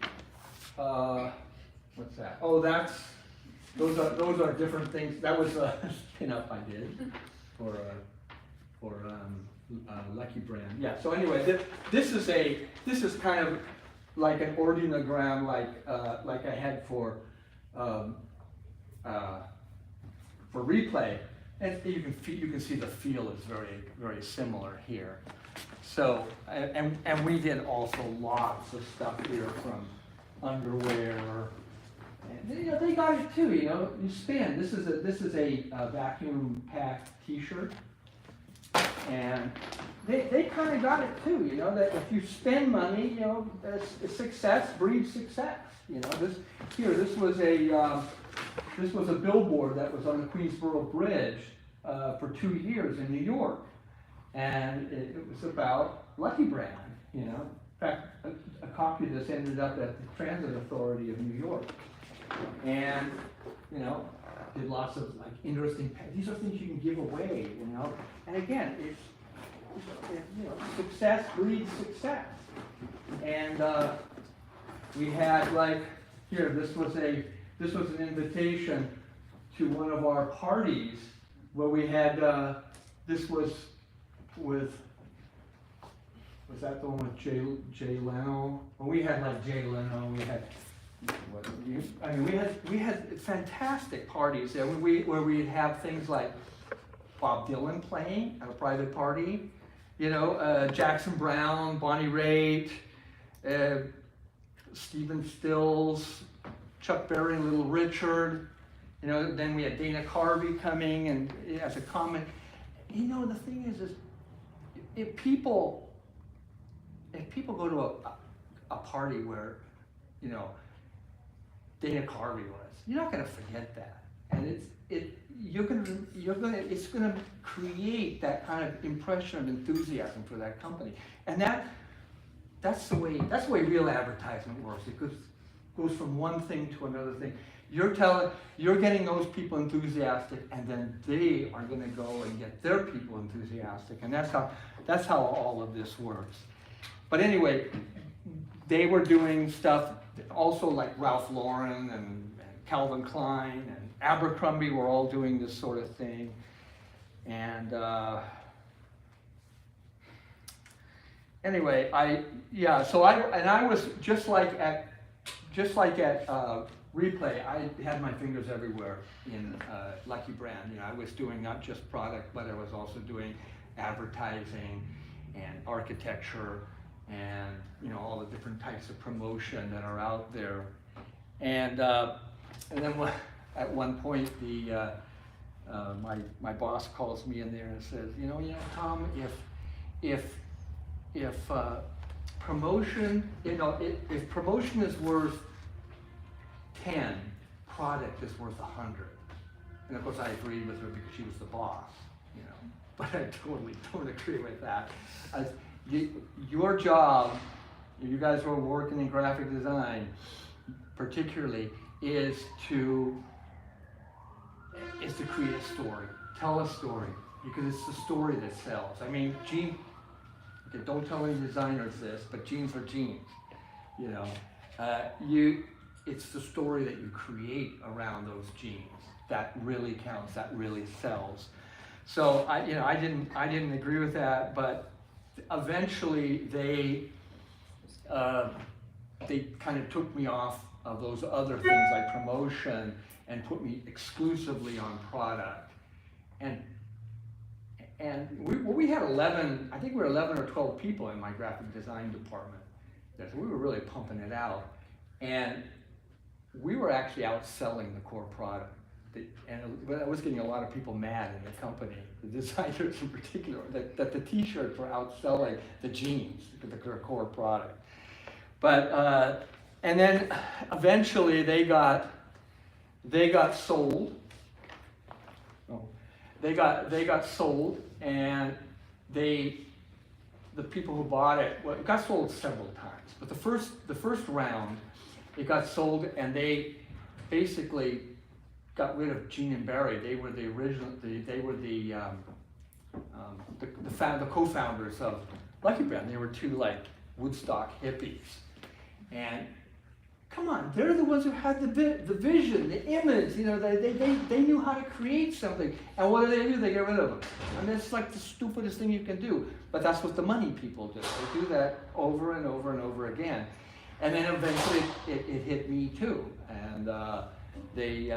what's that? Oh, those are different things. That was a pin-up I did for Lucky Brand. Yeah. So anyway, this is kind of like an ordinogram, like I had for replay, and you can see the feel is very similar here. So and we did also lots of stuff here, from underwear, and you know, they got it too. You know, you spin. This is a vacuum packed T-shirt, and they kind of got it too. You know, that if you spend money, you know, success breeds success. You know, this was a billboard that was on the Queensboro Bridge for 2 years in New York, and it was about Lucky Brand. You know, in fact, a copy of this ended up at the Transit Authority of New York, and you know, did lots of like interesting. These are things you can give away. You know, and again, it's you know, success breeds success, and we had, like, here, this was an invitation to one of our parties where we had, this was that the one with Jay Leno? Well, we had like Jay Leno, we had fantastic parties there where we'd have things like Bob Dylan playing at a private party, you know, Jackson Browne, Bonnie Raitt, Stephen Stills, Chuck Berry, Little Richard, you know, then we had Dana Carvey coming and as a comment. You know, the thing is if people go to a party where, you know, Dana Carvey was, you're not gonna forget that. And it's gonna create that kind of impression of enthusiasm for that company. And that's the way real advertisement works. It goes from one thing to another thing. You're getting those people enthusiastic, and then they are going to go and get their people enthusiastic, and that's how all of this works. But anyway, they were doing stuff also like Ralph Lauren and Calvin Klein and Abercrombie were all doing this sort of thing, and anyway, I was just like at Replay. I had my fingers everywhere in Lucky Brand. You know, I was doing not just product, but I was also doing advertising and architecture and, you know, all the different types of promotion that are out there. And then at one point, my boss calls me in there and says, you know, Tom, if promotion, you know, if promotion is worth 10, product is worth 100. And of course I agreed with her because she was the boss, you know, but I totally don't agree with that. Your job, you guys who are working in graphic design particularly, is to create a story, tell a story, because it's the story that sells. I mean, okay, don't tell any designers this, but jeans are jeans, you know. It's the story that you create around those jeans that really counts, that really sells. So I didn't agree with that, but eventually they kind of took me off of those other things like promotion and put me exclusively on product. And we had 11, I think we were 11 or 12 people in my graphic design department. So we were really pumping it out. And we were actually outselling the core product. But I was getting a lot of people mad in the company, the designers in particular, that the t-shirts were outselling the jeans, the core product. But, and then eventually they got sold. Oh, they got sold, and the people who bought it, well, it got sold several times. But the first round, it got sold, and they basically got rid of Gene and Barry. They were the original. They were the co-founders of Lucky Brand. They were two like Woodstock hippies, and come on, they're the ones who had the vision, the image. You know, they knew how to create something. And what do? They get rid of them. And that's like the stupidest thing you can do. But that's what the money people do. They do that over and over and over again. And then eventually it hit me too. And they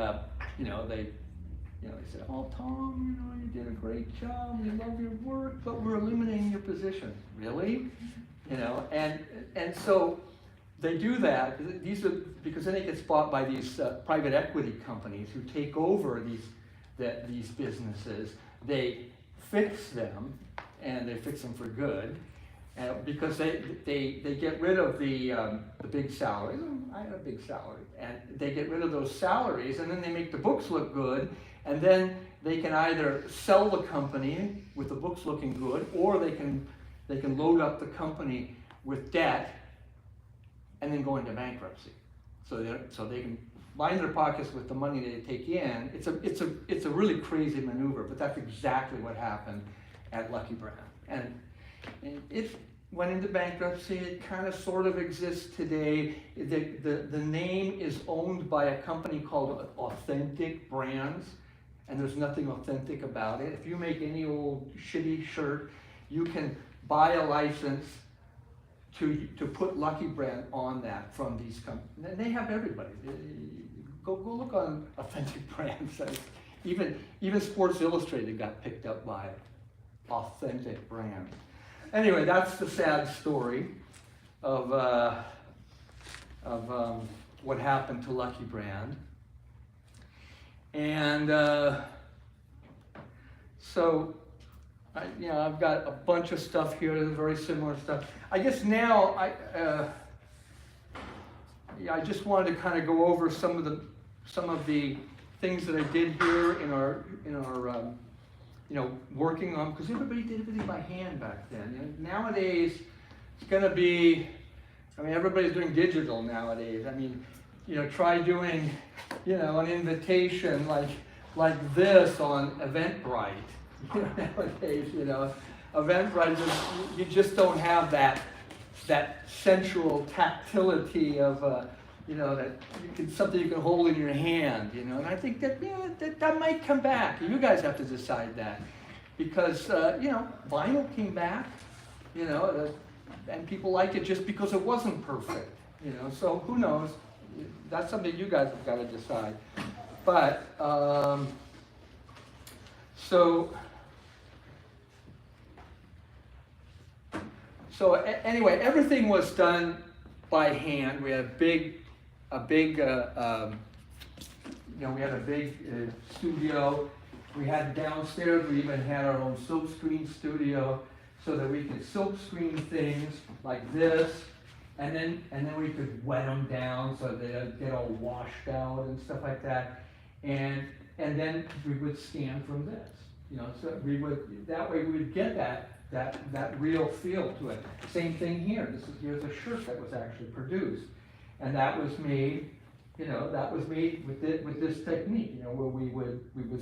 said, "Oh, Tom, you did a great job. We love your work, but we're eliminating your position." Really? And so they do that. These are because then it gets bought by these private equity companies who take over these businesses. They fix them, and they fix them for good, because they get rid of the big salaries. I had a big salary, and they get rid of those salaries, and then they make the books look good, and then they can either sell the company with the books looking good, or they can load up the company with debt and then go into bankruptcy. So they can line their pockets with the money they take in. It's a really crazy maneuver, but that's exactly what happened at Lucky Brand. And it went into bankruptcy. It kind of sort of exists today. The name is owned by a company called Authentic Brands, and there's nothing authentic about it. If you make any old shitty shirt, you can buy a license to put Lucky Brand on that from these companies. And they have everybody. Go look on Authentic Brands. Even Sports Illustrated got picked up by Authentic Brand. Anyway, that's the sad story of what happened to Lucky Brand. And so I've got a bunch of stuff here, very similar stuff. I guess now I just wanted to kind of go over some of the things that I did here in our working on, because everybody did everything by hand back then. Nowadays it's going to be, everybody's doing digital nowadays. Try doing an invitation like this on Eventbrite. Nowadays, Eventbrite, you just don't have that sensual tactility of, that something you can hold in your hand, And I think that might come back. You guys have to decide that, because vinyl came back, and people liked it just because it wasn't perfect, So who knows? That's something you guys have got to decide. But So anyway, everything was done by hand. We had a big studio. We had downstairs. We even had our own silk screen studio, so that we could silk screen things like this, and then we could wet them down so they'd get all washed out and stuff like that, and then we would scan from this. So that way we would get that real feel to it. Same thing here. Here's a shirt that was actually produced, and that was made. With this technique. Where we would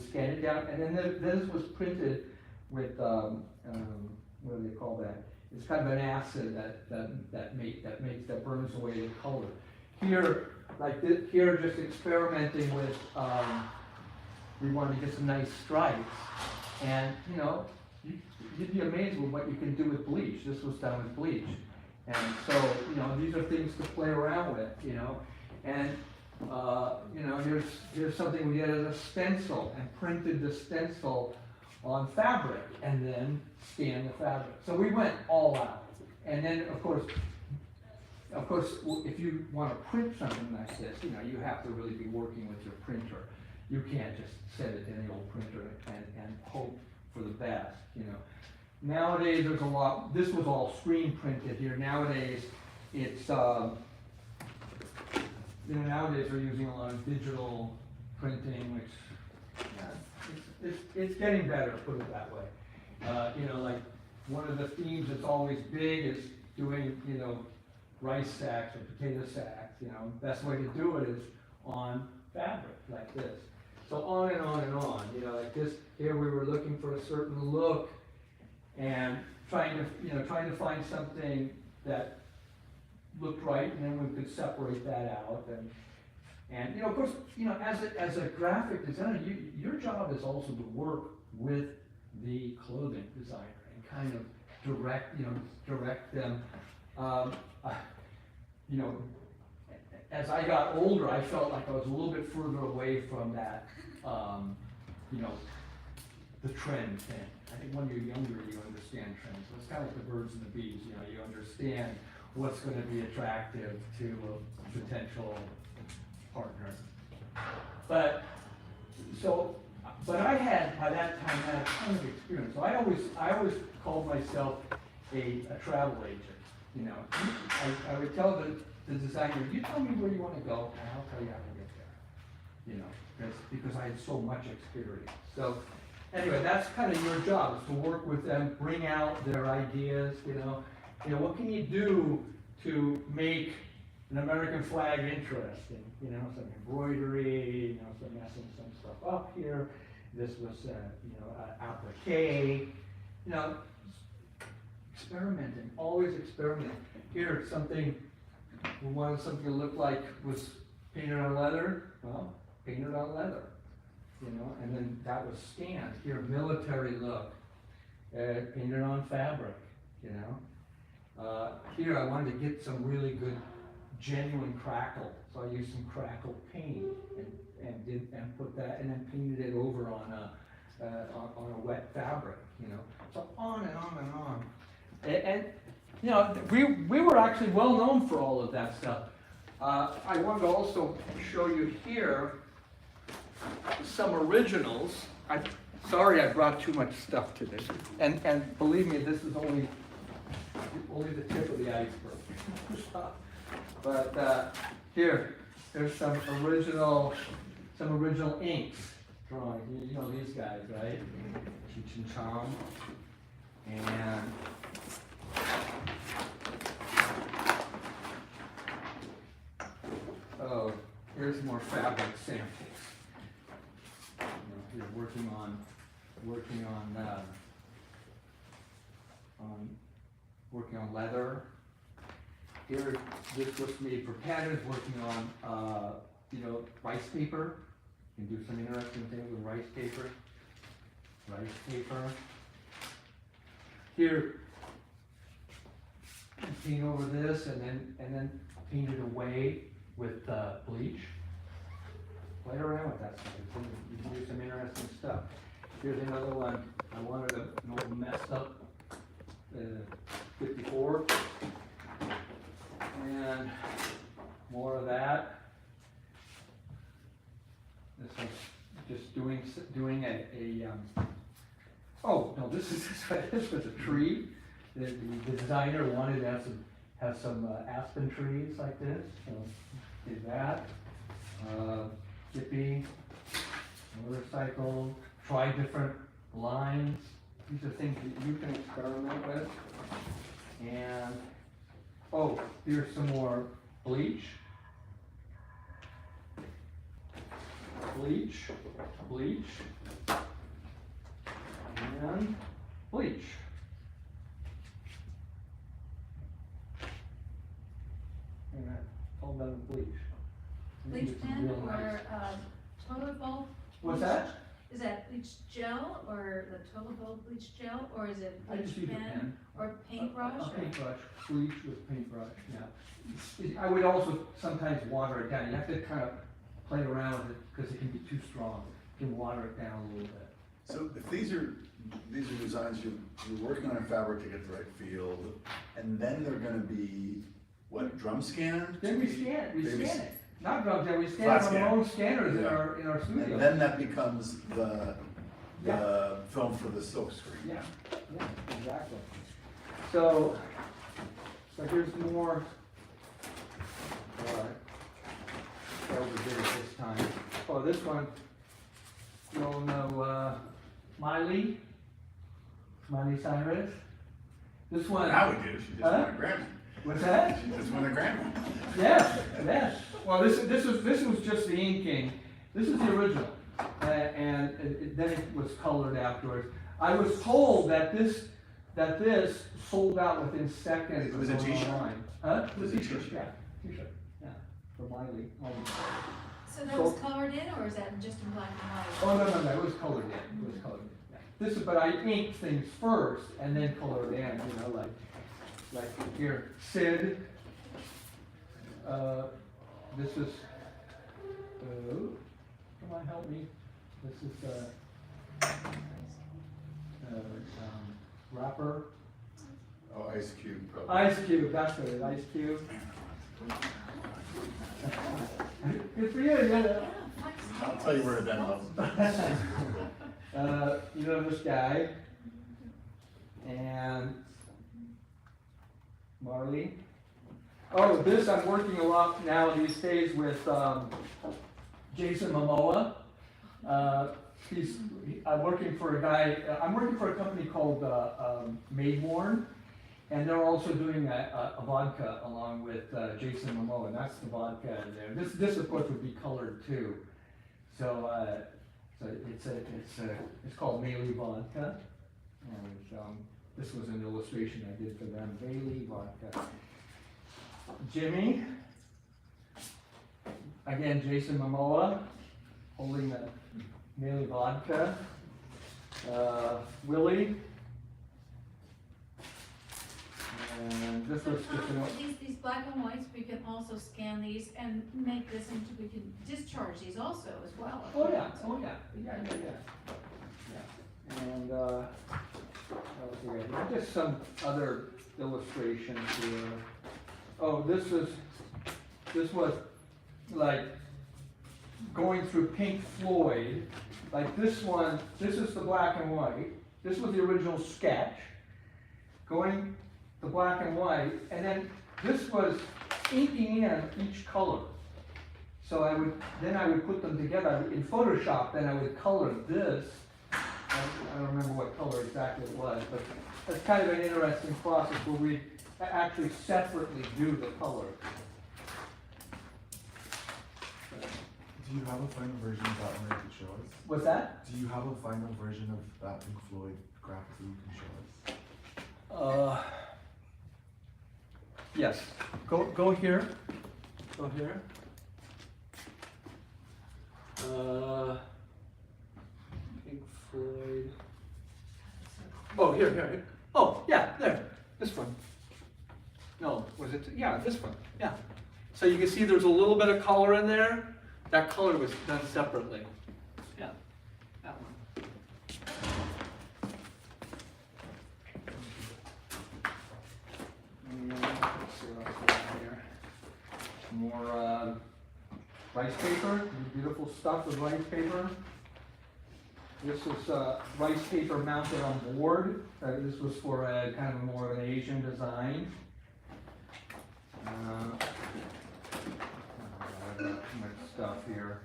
scan it down, and then this was printed with what do they call that? It's kind of an acid that burns away the color. Here, like this, here, just experimenting with. We wanted to get some nice stripes, and you'd be amazed with what you can do with bleach. This was done with bleach, and so these are things to play around with, And, here's something we did as a stencil and printed the stencil on fabric and then scanned the fabric. So we went all out. And then, of course, if you want to print something like this, you have to really be working with your printer. You can't just set it in the old printer and hope for the best, Nowadays, there's a lot, this was all screen printed here. Nowadays, it's, nowadays we're using a lot of digital printing, which, it's getting better, put it that way. Like one of the themes that's always big is doing, rice sacks or potato sacks, best way to do it is on fabric like this. So on and on and on, like this, here we were looking for a certain look and trying to find something that looked right, and then we could separate that out. And of course, as a graphic designer, your job is also to work with the clothing designer and kind of direct them. As I got older, I felt like I was a little bit further away from that, the trend thing. I think when you're younger, you understand trends. So it's kind of like the birds and the bees, you understand what's going to be attractive to a potential partner. But I had, by that time, had a ton of experience. So I always called myself a travel agent, I would tell the designer, you tell me where you want to go, and I'll tell you how to get there, because I had so much experience. So anyway, that's kind of your job, is to work with them, bring out their ideas, what can you do to make an American flag interesting, some embroidery, some messing some stuff up here. This was, applique, experimenting, always experimenting. Here, we wanted something to look like was painted on leather, well, painted on leather, and then that was scanned. Here, military look, painted on fabric, Here, I wanted to get some really good, genuine crackle, so I used some crackle paint and put that, and then painted it over on a wet fabric, So on and on and on. And we were actually well known for all of that stuff. I wanted to also show you here some originals. Sorry I brought too much stuff today. And believe me, this is only the tip of the iceberg. But there's some original inks drawings. You know these guys, right? Cheech and Chong. And here's more fabric samples. You're working on leather. Here, this was made for patterns, working on rice paper. You can do some interesting things with rice paper. Here, paint over this and then paint it away with bleach. Play around with that stuff. You can do some interesting stuff. Here's another one. I wanted an old messed up 54. And more of that. This was just doing oh no, this was a tree. The designer wanted to have some aspen trees like this, so did that. Hippie, motorcycle, try different lines. These are things that you can experiment with. And here's some more bleach. And bleach. And that's all done with bleach. Bleach pen or toilet bowl? What's that? is that bleach gel or the total gold bleach gel, or is it I just bleach use a pen pen. or paintbrush? A or- paintbrush, bleach with paintbrush, yeah. I would also sometimes water it down, you have to kind of play around with it, because it can be too strong, you can water it down a little bit. So if these are designs, you're working on a fabric to get the right feel, and then they're gonna be, what, drum scanned? Then we scan They it, not drums, yeah, we scan Flat it on scan. our own scanners in Yeah. our studio. And then that becomes the film for the silk screen. Yeah, yeah, exactly. So here's more, that we did it this time. Oh, this one, you all know, Miley Cyrus? This one. Now we do, she just won a Grammy. What's that? She just won a Grammy. Yes, yes. Well, this was just the inking. This is the original, then it was colored afterwards. I was told that this sold out within seconds. It was a of going t-shirt? online. Huh? It was a t-shirt, t-shirt. yeah, t-shirt, yeah, for Miley. So that was colored in, or is that just in black and white? Oh, no, it was colored in, it was colored in. Yeah. But I inked things first and then colored in, you know, like here, Sid. This is, come on, help me. This is, rapper. Oh, Ice Cube, probably. Ice Cube, that's what it is, Ice Cube. Good for you, yeah. Yeah, flex. I'll tell you where that was. You know this guy, and Marley. Oh, this I'm working a lot now these days with Jason Momoa. I'm working for a guy. I'm working for a company called Mayborn, and they're also doing a vodka along with Jason Momoa, and that's the vodka in there. This of course would be colored too. So it's called Bailey Vodka, and this was an illustration I did for them. Bailey Vodka. Jimmy, again Jason Momoa, holding the Bailey Vodka. Willie. And this was just an. These black and whites, we can also scan these and make this into, we can discharge these also as well. Oh, yeah, And, okay, just some other illustrations here. Oh, this was like going through Pink Floyd, like this one, this is the black and white, this was the original sketch, going the black and white, and then this was inking in each color. So I would put them together in Photoshop, then I would color this. I don't remember what color exactly it was, but that's kind of an interesting process where we actually separately do the color. Do you have a final version of that one that you could show us? What's that? Do you have a final version of that Pink Floyd graphic that you can show us? Yes. Go here. Go here. Pink Floyd. Oh, here. Oh, yeah, there. This one. No, was it? Yeah, this one. Yeah. So you can see there's a little bit of color in there. That color was done separately. Yeah, that one. And let's see what else we got here. More rice paper, beautiful stuff with rice paper. This is rice paper mounted on board. This was for a kind of more of an Asian design. Too much stuff here.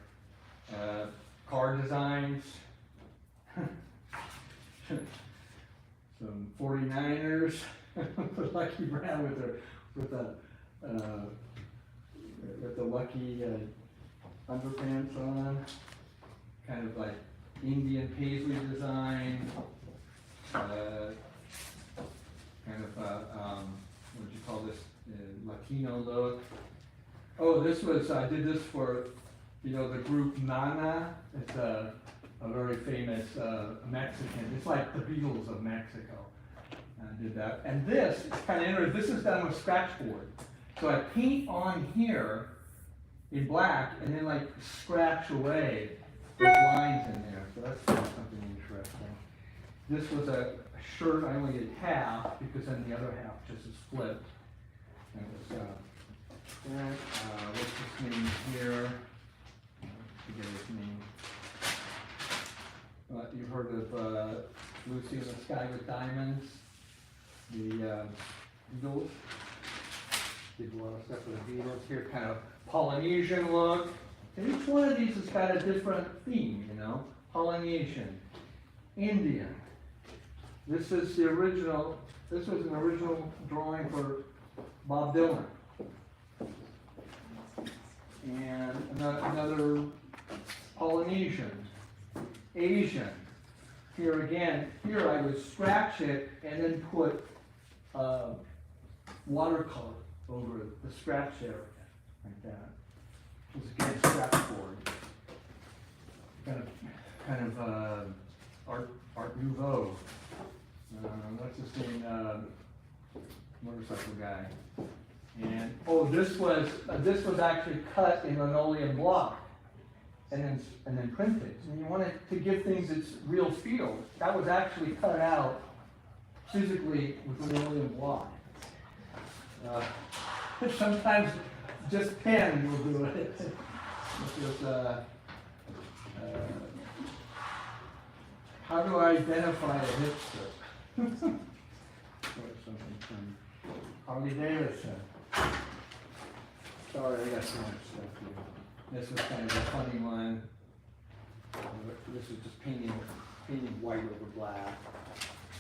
Car designs. Some 49ers. Lucky Brown with the lucky underpants on. Kind of like Indian paisley design. Kind of what do you call this? Latino look. Oh, this was, I did this for, the group Nana. It's a a very famous Mexican. It's like the Beatles of Mexico. Did that. And this is kind of interesting. This is done with scratch board. So I paint on here in black and then like scratch away those lines in there. So that's something interesting. This was a shirt I only did half because then the other half just is flipped. And it was what's his name here? I forget his name. You've heard of Lucy in the Sky with Diamonds? The Beatles. Did a lot of stuff with the Beatles here, kind of Polynesian look. And each one of these has got a different theme, you know. Polynesian, Indian. This is the original, this was an original drawing for Bob Dylan. And another Polynesian, Asian. Here again, here I would scratch it and then put watercolor over the scratch area, like that. It was again scratch board. Kind of Art Nouveau. What's his name? Motorcycle guy. And oh, this was actually cut in linoleum block, and then printed. And you wanted to give things its real feel. That was actually cut out physically with linoleum block. Sometimes just pen will do it. How do I identify a hipster? Or something from Harley Davidson. Sorry, I got so much stuff here. This was kind of a funny one. This is just painting white over black.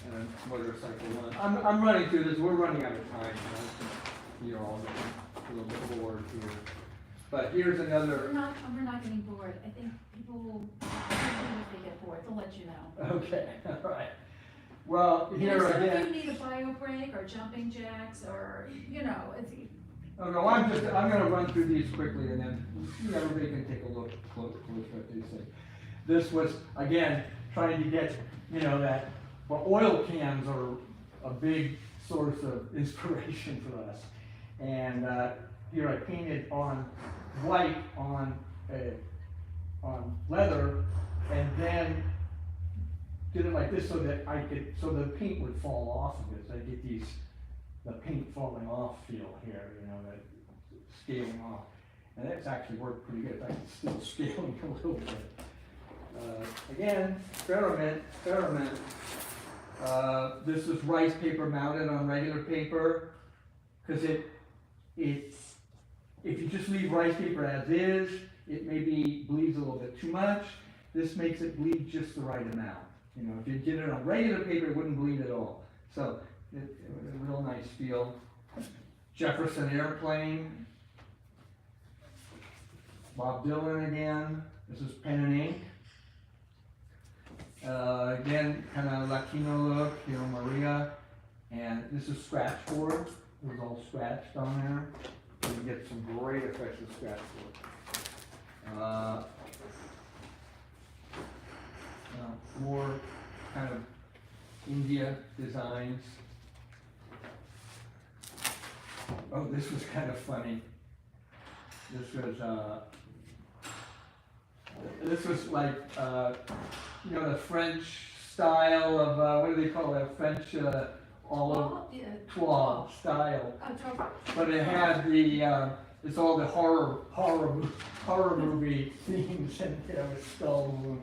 And a motorcycle one. I'm running through this. We're running out of time. You're all getting a little bit bored here. But here's another. We're not getting bored. I think people will, if they get bored, they'll let you know. Okay, all right. Well, here So again. if you need a bio break or jumping jacks or, you know, it's. Oh, no, I'm gonna run through these quickly and then everybody can take a look closer at these things. This was, again, trying to get, that, well, oil cans are a big source of inspiration for us. And here I painted on white on leather and then did it like this so that so the paint would fall off of it. So I get the paint falling off feel here, that scaling off. And that's actually worked pretty good. It's still scaling a little bit. Again, experiment. This is rice paper mounted on regular paper, because if you just leave rice paper as is, it maybe bleeds a little bit too much. This makes it bleed just the right amount. If you did it on regular paper, it wouldn't bleed at all. So, a real nice feel. Jefferson Airplane. Bob Dylan again. This is pen and ink. Again, kind of Latino look, Maria. And this is scratch board. It was all scratched on there. You get some great effects with scratch board. More kind of India designs. Oh, this was kind of funny. This was like, the French style of, what do they call that? French olive toile style. But it had it's all the horror movie themes and with skull moon.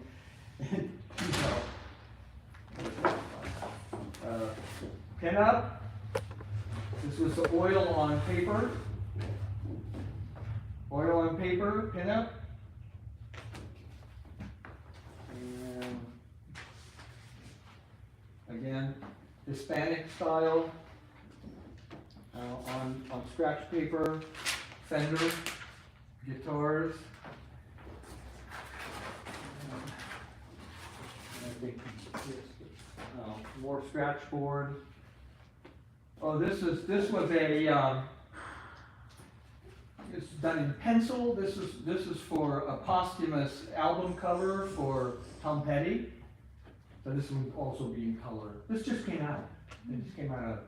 Pin up. This was the oil on paper. Oil on paper, pin up. And again, Hispanic style on scratch paper, Fender, guitars. I think more scratch board. Oh, this was a done in pencil. This is for a posthumous album cover for Tom Petty. So this would also be in color. This just came out. It just came out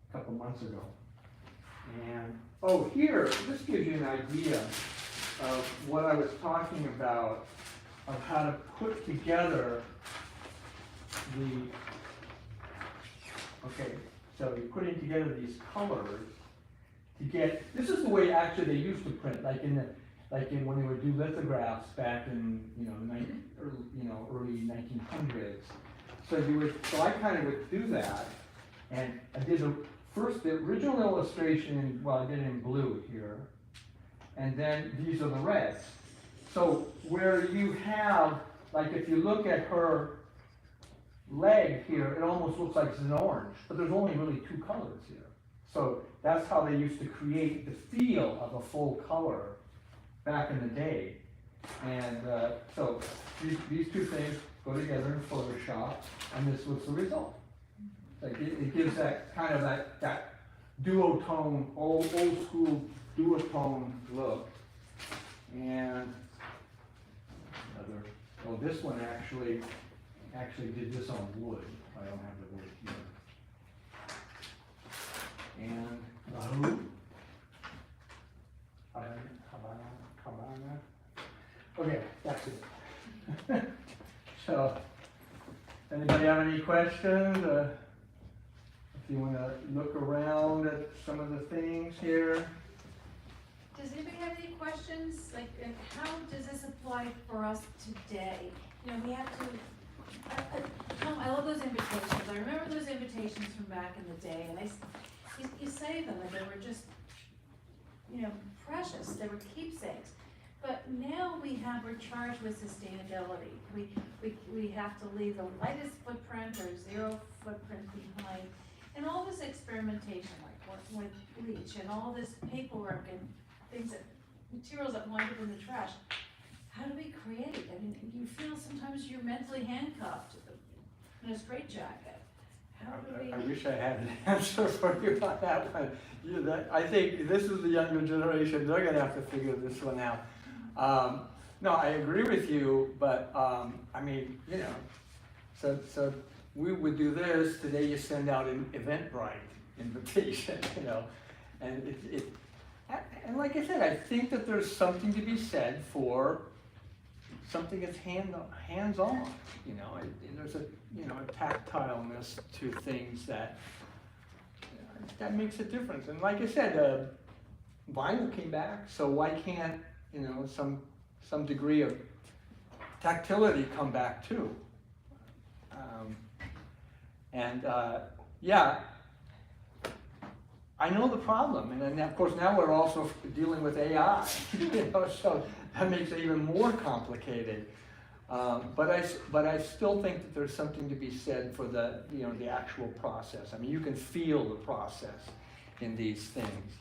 a couple months ago. And, oh, here, this gives you an idea of what I was talking about, of how to put together okay, so you're putting together these colors to get, this is the way actually they used to print, like in when they would do lithographs back in, early 1900s. So I kind of would do that, and I did the original illustration I did it in blue here, and then these are the reds. So where you have, like if you look at her leg here, it almost looks like it's an orange, but there's only really two colors here. So that's how they used to create the feel of a full color back in the day. And so these two things go together in Photoshop, and this was the result. Like it gives that kind of that duotone, old school duotone look. And this one actually did this on wood. I don't have the wood here. And okay, that's it. So, anybody have any questions? If you want to look around at some of the things here. Does anybody have any questions? Like, and how does this apply for us today? You know, we have to, I love those invitations. I remember those invitations from back in the day, and you say them, and they were just, precious. They were keepsakes. But now we're charged with sustainability. We have to leave the lightest footprint or zero footprint behind. And all this experimentation, like with bleach and all this paperwork and materials that wind up in the trash. How do we create? I mean, you feel sometimes you're mentally handcuffed in a straitjacket. How do we? I wish I had an answer for you on that one. I think this is the younger generation. They're going to have to figure this one out. No, I agree with you, but I mean, so we would do this. Today you send out an Eventbrite invitation, and and like I said, I think that there's something to be said for something that's hands-on, and there's a tactileness to things that makes a difference. And like I said, vinyl came back, so why can't some degree of tactility come back too? I know the problem, and then of course now we're also dealing with AI, so that makes it even more complicated. But I still think that there's something to be said for the actual process. I mean, you can feel the process in these things,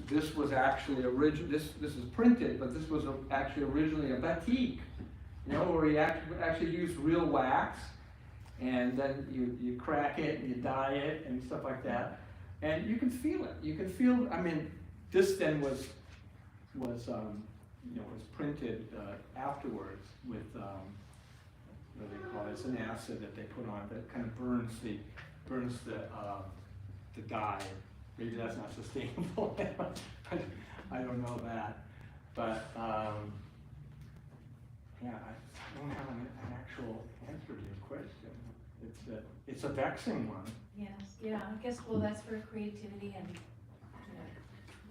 This was actually this is printed, but this was actually originally a batik, where you actually used real wax. And then you crack it and you dye it and stuff like that, and you can feel it. You can feel. I mean, this then was printed afterwards with what do they call it? It's an acid that they put on it that kind of burns the dye. Maybe that's not sustainable. I don't know that, but I don't have an actual answer to your question. It's a vexing one. Yes, yeah, I guess, that's where creativity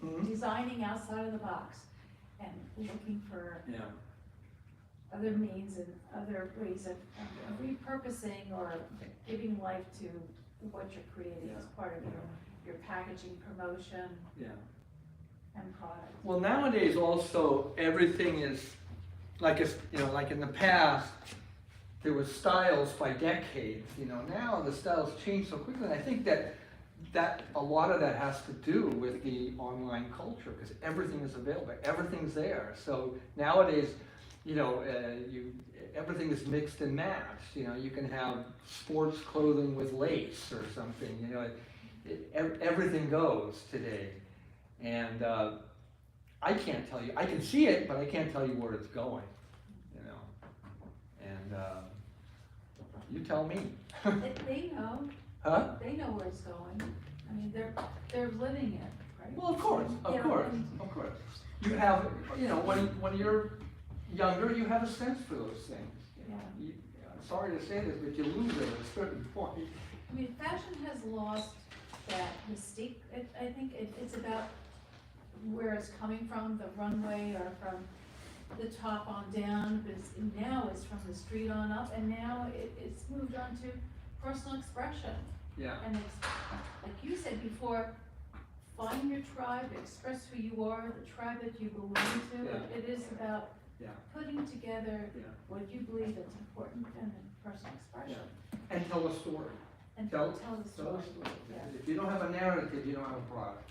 and, designing outside of the box and looking for other means and other ways of repurposing or giving life to what you're creating as part of your packaging, promotion, and product. Well, nowadays also everything is like like in the past, there was styles by decades. Now the styles change so quickly. And I think that a lot of that has to do with the online culture, because everything is available, everything's there. So nowadays, everything is mixed and matched. You can have sports clothing with lace or something. Everything goes today. And, I can't tell you, I can see it, but I can't tell you where it's going, you know? And, you tell me. They know, Huh? they know where it's going. I mean, they're living it, right? Well, of course, Yeah, of course, and- of course. You have, you know, when you're younger, you have a sense for those things. You know? Yeah. I'm sorry to say this, but you lose it at a certain point. I mean, fashion has lost that mystique. I think it's about where it's coming from, the runway or from the top on down, but now it's from the street on up, and now it's moved on to personal expression. Yeah, And it's, like you said before, find your tribe, express who you are, the tribe that you belong to. Yeah. It is about yeah, putting together yeah. what you believe is important and personal expression. And tell a story. And Tell tell the a story. story. Yeah. If you don't have a narrative, you don't have a product.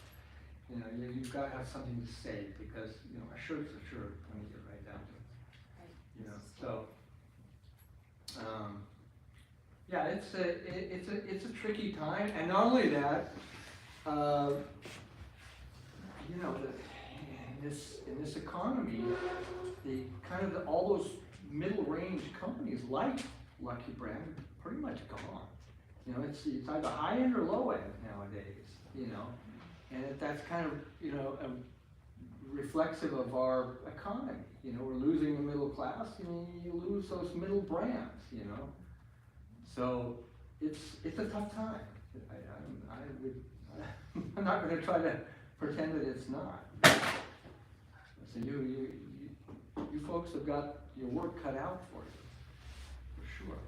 You know, you've gotta have something to say, because, you know, a shirt's a shirt when you get right down to it. Right. You know, so, yeah, it's a tricky time, and not only that, you know, in this economy, the kind of all those middle range companies like Lucky Brand are pretty much gone. You know, it's either high end or low end nowadays, you know, and that's kind of, you know, reflexive of our economy. You know, we're losing the middle class, you lose those middle brands, you know. So it's a tough time. I'm not gonna try to pretend that it's not. So you folks have got your work cut out for you, for sure.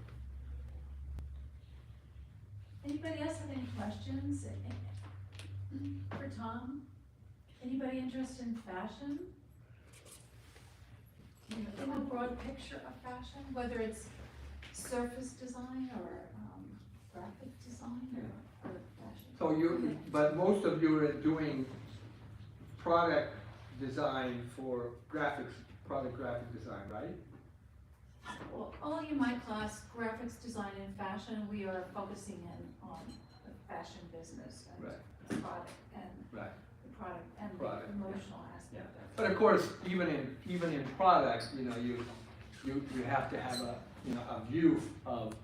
Anybody else have any questions for Tom? Anybody interested in fashion? In the broad picture of fashion, whether it's surface design or graphic design or fashion? So but most of you are doing product design for product graphic design, right? Well, only in my class, graphics design and fashion, we are focusing in on the fashion business and Right. the product and Right. the product and Product, the yeah. emotional aspect of it. But of course, even in product, you know, you have to have a view of